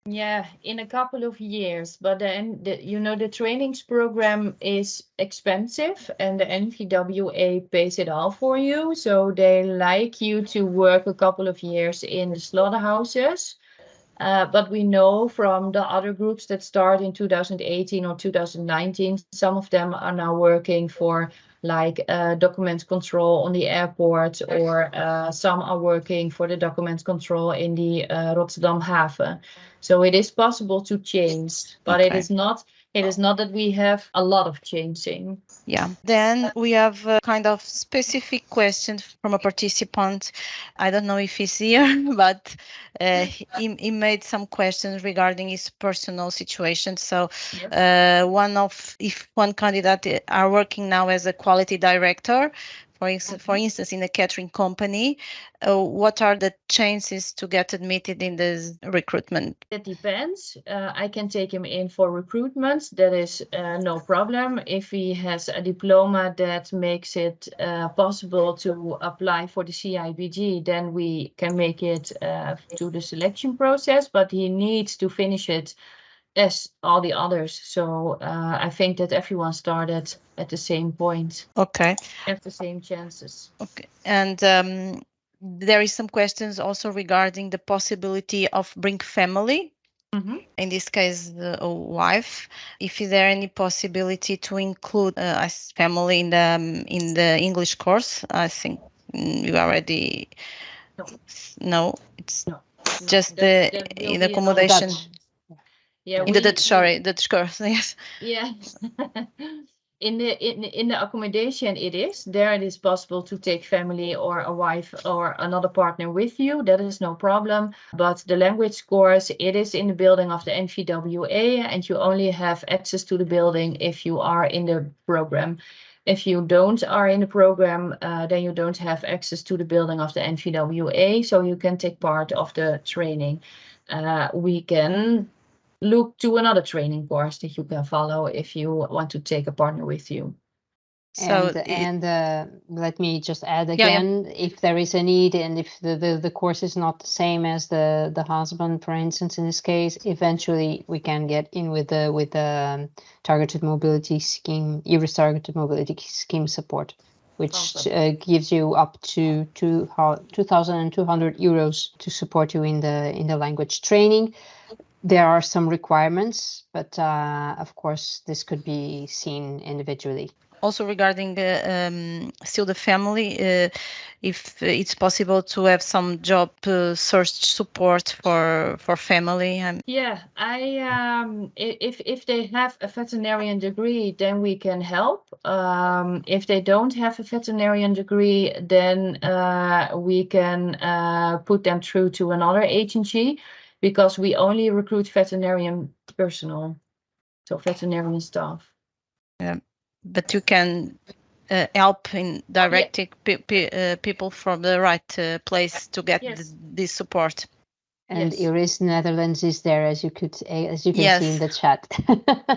Yeah, in a couple of years, but then the trainings program is expensive and the NVWA pays it all for you. So they like you to work a couple of years in the slaughterhouses. But we know from the other groups that start in 2018 or 2019, some of them are now working for like document control on the airport, or some are working for the document control in the Rotterdam haven. So it is possible to change, but okay. it is not that we have a lot of changing. Yeah. Then we have a kind of specific question from a participant. I don't know if he's here, but he made some questions regarding his personal situation. So if one candidate are working now as a quality director, for instance, in a catering company, what are the chances to get admitted in this recruitment? It depends. I can take him in for recruitment. That is no problem. If he has a diploma that makes it possible to apply for the CIBG, then we can make it to the selection process, but he needs to finish it as all the others. So I think that everyone started at the same point. Okay. Have the same chances. Okay. And there is some questions also regarding the possibility of bring family. Mm-hmm. In this case, a wife. Is there any possibility to include a family in the English course? I think you already. No, it's just in the accommodation. Yeah, in the Dutch course. Yes. Yeah. In the accommodation, it is possible to take family or a wife or another partner with you. That is no problem. But the language course, it is in the building of the NVWA, and you only have access to the building if you are in the program. If you don't are in the program, then you don't have access to the building of the NVWA, so you can take part of the training. We can look to another training course that you can follow if you want to take a partner with you. So And let me just add again, if there is a need and if the course is not the same as the husband, for instance, in this case, eventually we can get in with the targeted mobility scheme, EURES targeted mobility scheme support, which gives you up to 2,200 euros to support you in the language training. There are some requirements, but of course this could be seen individually. Also regarding still the family, if it's possible to have some job search support for family. Yeah, if they have a veterinarian degree, then we can help. If they don't have a veterinarian degree, then we can put them through to another agency, because we only recruit veterinarian personnel, so veterinarian staff. Yeah. But you can help in directing people from the right place to get this support. And EURES Netherlands is there, as you can see in the chat.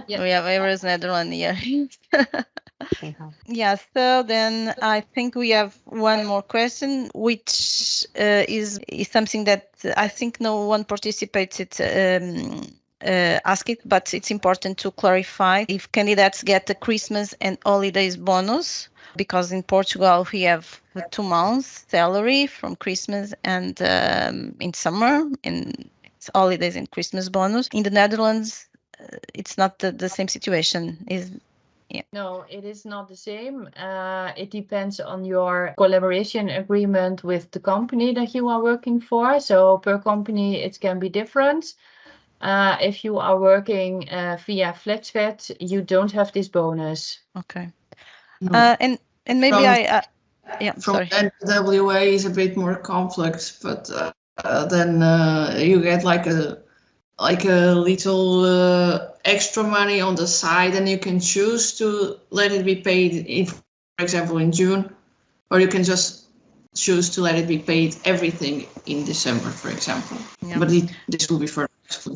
We have EURES Netherlands here. Yeah. So then I think we have one more question, which is something that I think no one participated. Ask it, but it's important to clarify if candidates get the Christmas and holidays bonus, because in Portugal we have 2 months salary from Christmas and in summer, and it's holidays and Christmas bonus. In the Netherlands, it's not the same situation. No, it is not the same. It depends on your collaboration agreement with the company that you are working for. So per company, it can be different. If you are working via Flexvet, you don't have this bonus. Okay. And maybe from NVWA is a bit more complex, but then you get like a little extra money on the side, and you can choose to let it be paid, for example, in June, or you can just choose to let it be paid everything in December, for example. Yeah. But this will be for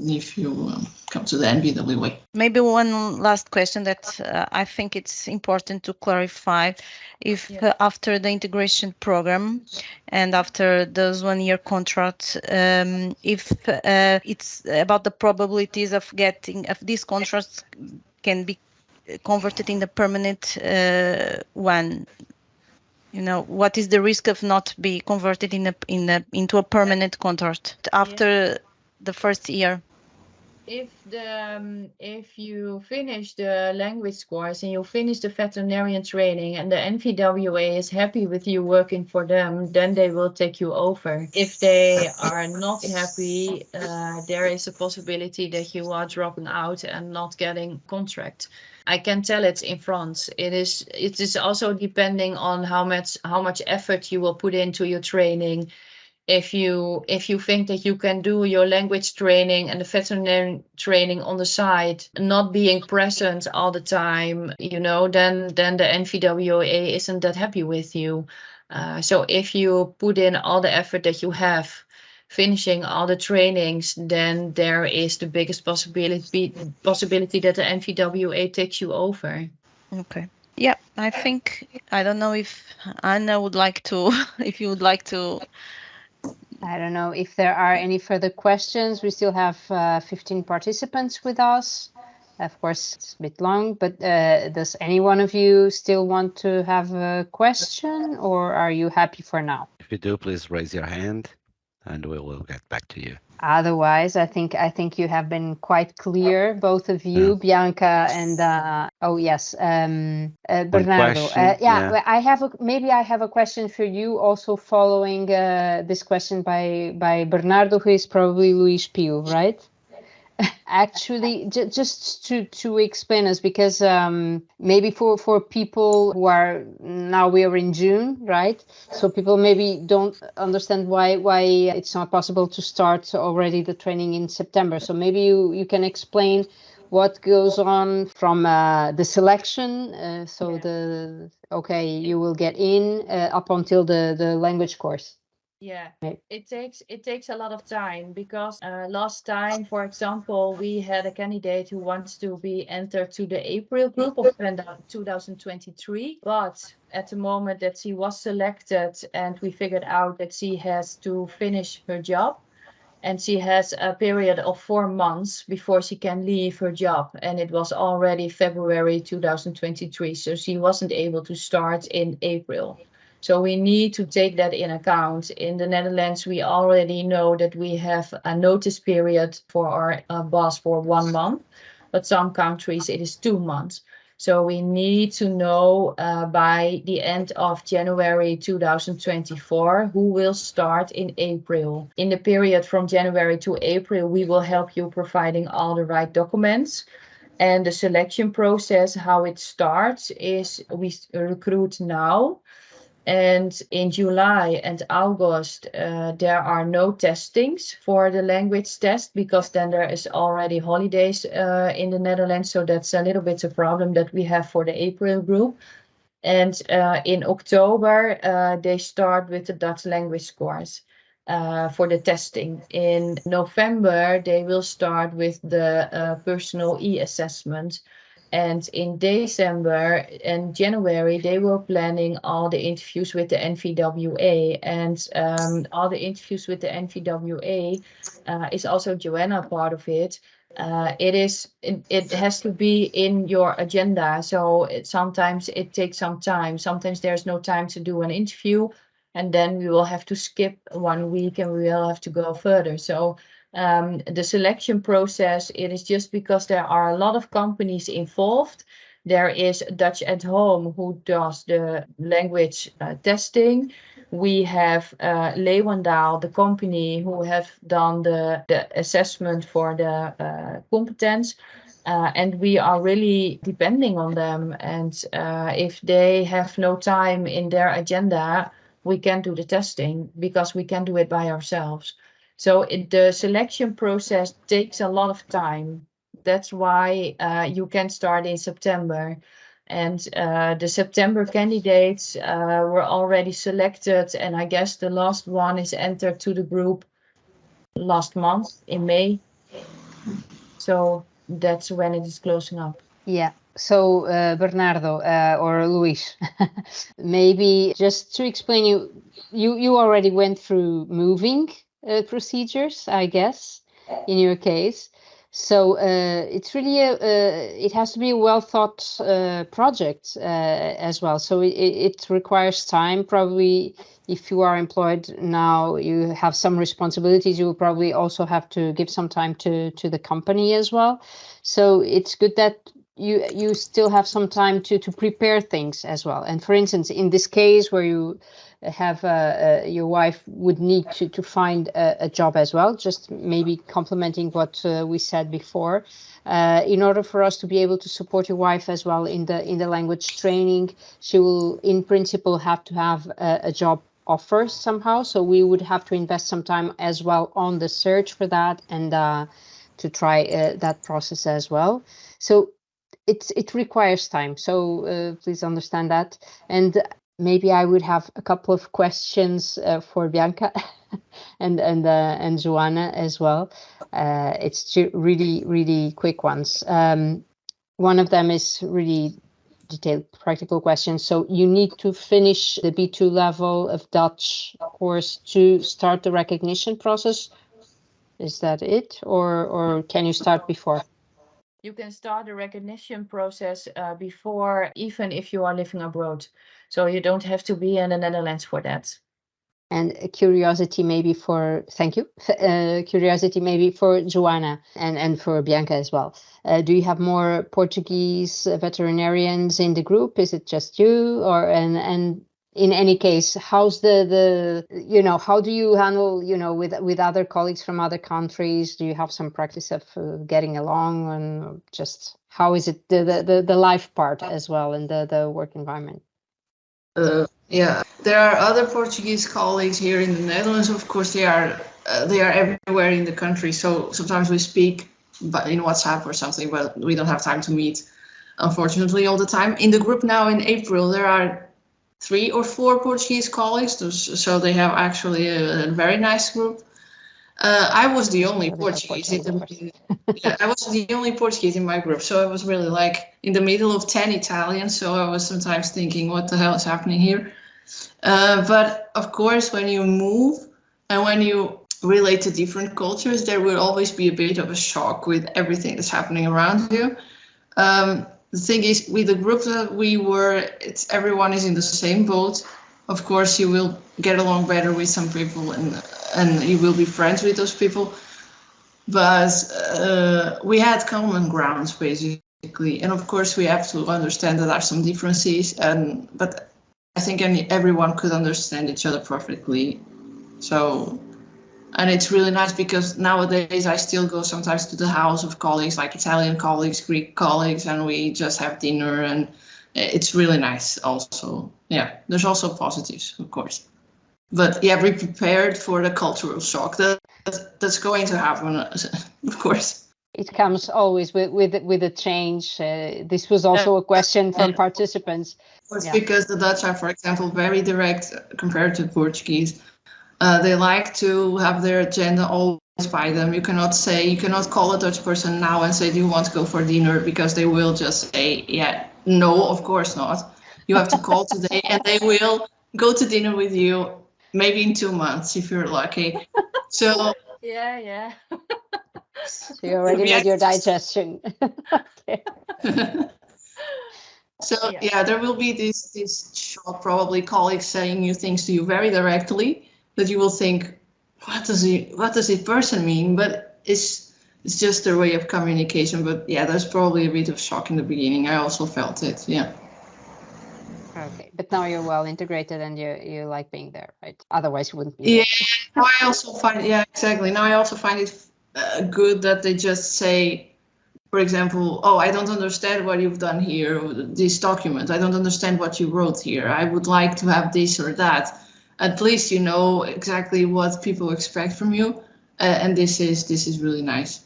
if you come to the NVWA. Maybe one last question that I think it's important to clarify. If after the integration program and after those 1-year contracts, if it's about the probabilities of these contracts can be converted in the permanent one. You know, what is the risk of not be converted into a permanent contract after the first year? If you finish the language course and you finish the veterinarian training and the NVWA is happy with you working for them, then they will take you over. If they are not happy, there is a possibility that you are dropping out and not getting contract. I can tell it in France. It is also depending on how much effort you will put into your training. If you think that you can do your language training and the veterinary training on the side, not being present all the time, then the NVWA isn't that happy with you. So if you put in all the effort that you have, finishing all the trainings, then there is the biggest possibility that the NVWA takes you over. Okay. Yeah, I don't know if Anna would like to, if you would like to. I don't know if there are any further questions. We still have 15 participants with us. Of course, it's a bit long, but does any one of you still want to have a question, or are you happy for now? If you do, please raise your hand and we will get back to you. Otherwise, I think you have been quite clear, both of you, Bianca and Bernardo. I have a question for you, also following this question by Bernardo, who is probably Luís Pio, right? Actually, just to explain us, because maybe for people who are now, we are in June, right? So people maybe don't understand why it's not possible to start already the training in September. So maybe you can explain what goes on from the selection. You will get in up until the language course. Yeah, Right. it takes a lot of time because last time, for example, we had a candidate who wants to be entered to the April group of 2023, but at the moment that she was selected and we figured out that she has to finish her job, and she has a period of 4 months before she can leave her job, and it was already February 2023, so she wasn't able to start in April. So we need to take that in account. In the Netherlands, we already know that we have a notice period for our boss for 1 month, but some countries it is 2 months. So we need to know by the end of January 2024 who will start in April. In the period from January to April, we will help you providing all the right documents. And the selection process, how it starts, is we recruit now. And in July and August, there are no testings for the language test because then there is already holidays in the Netherlands. So that's a little bit a problem that we have for the April group. And in October, they start with the Dutch language course for the testing. In November, they will start with the personal e-assessment. And in December and January, they were planning all the interviews with the NVWA. And all the interviews with the NVWA is also Joana part of it. It has to be in your agenda. So sometimes it takes some time. Sometimes there's no time to do an interview. And then we will have to skip 1 week and we will have to go further. So the selection process, it is just because there are a lot of companies involved. There is Dutch at Home who does the language testing. We have Leeuwendaal, the company who have done the assessment for the competence. And we are really depending on them. And if they have no time in their agenda, we can't do the testing because we can do it by ourselves. So the selection process takes a lot of time. That's why you can start in September. And the September candidates were already selected. And I guess the last one is entered to the group last month in May. So that's when it is closing up. Yeah. So Bernardo or Luis, maybe just to explain you already went through moving procedures, I guess, in your case. So it's really it has to be a well thought project as well. So it requires time. Probably if you are employed now, you have some responsibilities. You will probably also have to give some time to the company as well. So it's good that you still have some time to prepare things as well. And for instance, in this case where you have your wife would need to find a job as well, just maybe complementing what we said before, in order for us to be able to support your wife as well in the language training, she will in principle have to have a job offer somehow. So we would have to invest some time as well on the search for that and to try that process as well. So it requires time. So please understand that. And maybe I would have a couple of questions for Bianca and Joana as well. It's really quick ones. One of them is really detailed practical questions. So you need to finish the B2 level of Dutch course to start the recognition process. Is that it, or can you start before? You can start the recognition process before, even if you are living abroad. So you don't have to be in the Netherlands for that. And curiosity maybe for, thank you, curiosity maybe for Joana and for Bianca as well. Do you have more Portuguese veterinarians in the group? Is it just you, or and in any case, how's the how do you handle with other colleagues from other countries? Do you have some practice of getting along, and just how is it the life part as well in the work environment? Yeah, there are other Portuguese colleagues here in the Netherlands. Of course, they are everywhere in the country. So sometimes we speak in WhatsApp or something, but we don't have time to meet, unfortunately, all the time. In the group now in April, there are 3 or 4 Portuguese colleagues, so they have actually a very nice group. I was the only Portuguese I was the only Portuguese in my group, so I was really like in the middle of 10 Italians, so I was sometimes thinking, what the hell is happening here? But of course, when you move and when you relate to different cultures, there will always be a bit of a shock with everything that's happening around you. The thing is, with the group that we were, everyone is in the same boat. Of course, you will get along better with some people and you will be friends with those people. But we had common grounds, basically. And of course, we have to understand that there are some differences. But I think everyone could understand each other perfectly. So, and it's really nice because nowadays I still go sometimes to the house of colleagues, like Italian colleagues, Greek colleagues, and we just have dinner, and it's really nice also. Yeah, there's also positives, of course. But yeah, be prepared for the cultural shock that's going to happen, of course. It comes always with a change. This was also a question from participants. It's because the Dutch are, for example, very direct compared to Portuguese. They like to have their agenda always by them. You cannot call a Dutch person now and say, do you want to go for dinner? Because they will just say, yeah, no, of course not. You have to call today and they will go to dinner with you maybe in 2 months if you're lucky. So yeah. So you already made your digestion. Okay. So yeah, there will be this shock, probably colleagues saying new things to you very directly that you will think, what does this person mean? But it's just their way of communication. But yeah, there's probably a bit of shock in the beginning. I also felt it. Yeah. Okay, but now you're well integrated and you like being there, right? Otherwise, you wouldn't be. Yeah, now I also find exactly. Now I also find it good that they just say, for example, oh, I don't understand what you've done here, this document. I don't understand what you wrote here. I would like to have this or that. At least you know exactly what people expect from you, and this is really nice.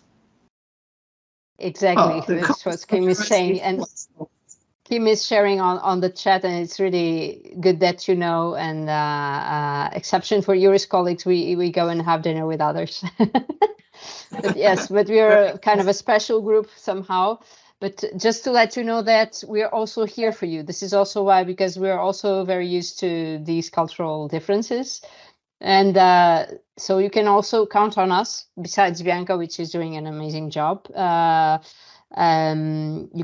Exactly, that's what Kim is saying, and Kim is sharing on the chat, and it's really good that you know. And exception for EURES colleagues, we go and have dinner with others. But yes, but we are kind of a special group somehow. But just to let you know that we're also here for you. This is also why, because we're also very used to these cultural differences. And so you can also count on us, besides Bianca, which is doing an amazing job. You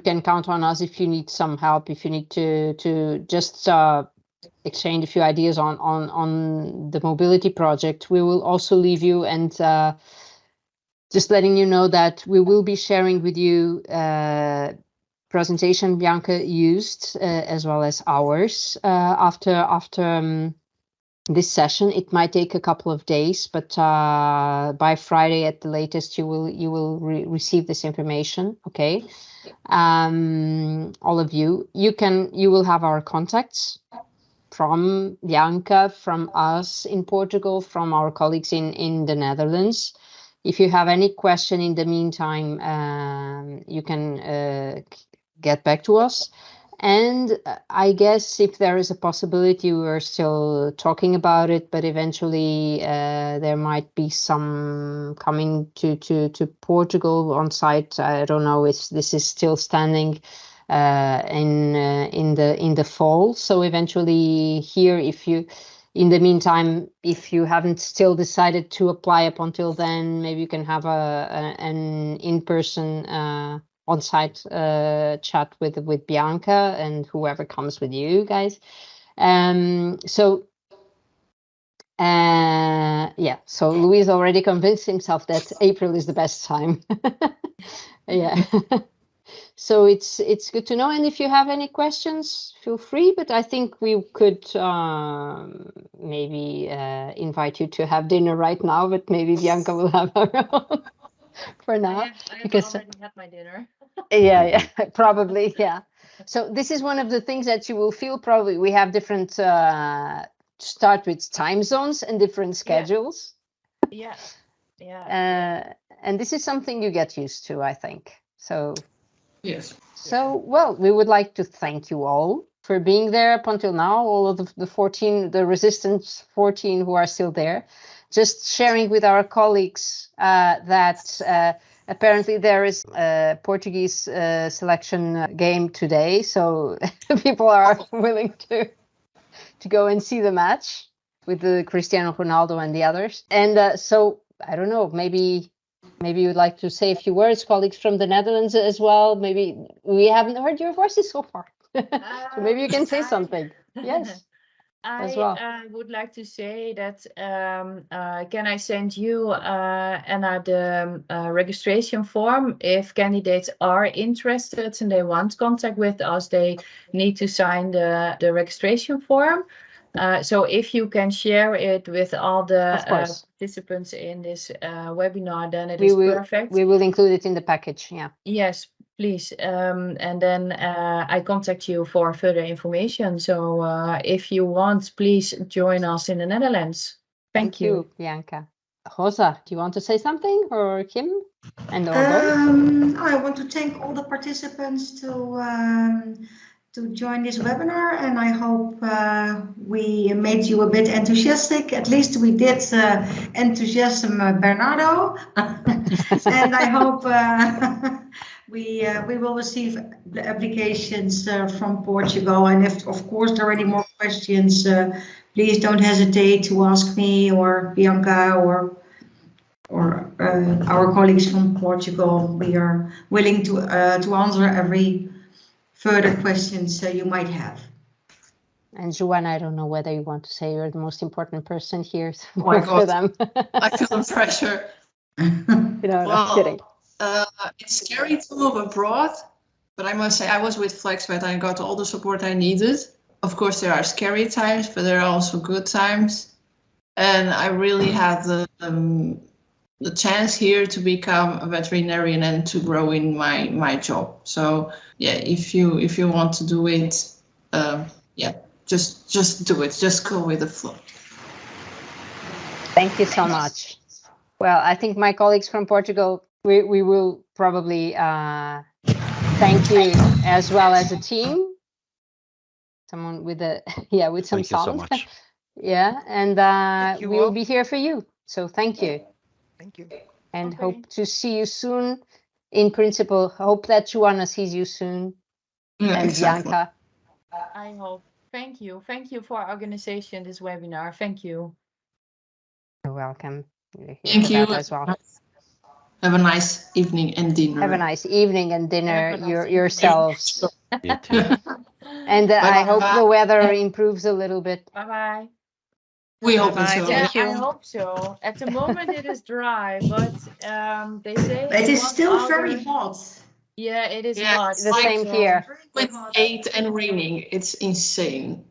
can count on us if you need some help, if you need to just exchange a few ideas on the mobility project. We will also leave you, and just letting you know that we will be sharing with you presentation Bianca used as well as ours after this session. It might take a couple of days, but by Friday at the latest, you will receive this information. Okay, all of you will have our contacts from Bianca, from us in Portugal, from our colleagues in the Netherlands. If you have any question in the meantime, you can get back to us. And I guess if there is a possibility, we're still talking about it, but eventually there might be some coming to Portugal on site. I don't know if this is still standing in the fall. So eventually here, in the meantime, if you haven't still decided to apply up until then, maybe you can have an in-person on-site chat with Bianca and whoever comes with you guys. So Luis already convinced himself that April is the best time. Yeah. So it's good to know. And if you have any questions, feel free. But I think we could maybe invite you to have dinner right now. But maybe Bianca will have her own for now. I have already had my dinner. Yeah, probably, yeah. So this is one of the things that you will feel probably. We have different start with time zones and different schedules. Yeah. And this is something you get used to, I think. So yes. So, well, we would like to thank you all for being there up until now, all of the 14, the resistance 14 who are still there. Just sharing with our colleagues that apparently there is a Portuguese selection game today, so people are willing to go and see the match with the Cristiano Ronaldo and the others. And so I don't know, maybe you'd like to say a few words, colleagues from the Netherlands as well. Maybe we haven't heard your voices so far. So maybe you can say something. Yes. As well. I would like to say that can I send you Anna the registration form? If candidates are interested and they want contact with us, they need to sign the registration form. So if you can share it with all the participants in this webinar, then it is perfect. We will include it in the package. Yeah. Yes, please. And then I contact you for further information. So if you want, please join us in the Netherlands. Thank you, Bianca. Rosa, do you want to say something, or Kim? And I want to thank all the participants to join this webinar, and I hope we made you a bit enthusiastic. At least we did enthusiasm Bernardo, and I hope we will receive the applications from Portugal. And if, of course, there are any more questions, please don't hesitate to ask me or Bianca or our colleagues from Portugal. We are willing to answer every further questions you might have. And Joana, I don't know whether you want to say you're the most important person here for them. I feel the pressure. I'm kidding. It's scary to move abroad, but I must say I was with Flexvet and I got all the support I needed. Of course, there are scary times, but there are also good times. And I really had the chance here to become a veterinarian and to grow in my job. So yeah, if you want to do it, just do it. Just go with the flow. Thank you so much. Well, I think my colleagues from Portugal, we will probably thank you as well as a team. Someone with with some thank you so much. Yeah, and we will be here for you. So thank you. Thank you. And hope to see you soon. In principle, hope that Joana sees you soon. Yeah, and exactly. Bianca. I hope. Thank you. Thank you for organizing this webinar. Thank you. You're welcome. Thank you as well. Have a nice evening and dinner. Have a nice evening and dinner yourselves. You too. And I hope the weather improves a little bit. Bye-bye. We hope so. Yeah, I hope so. At the moment it is dry, but they say it is still very hot. Yeah, it is hot. The same here. With 8 and raining, it's insane.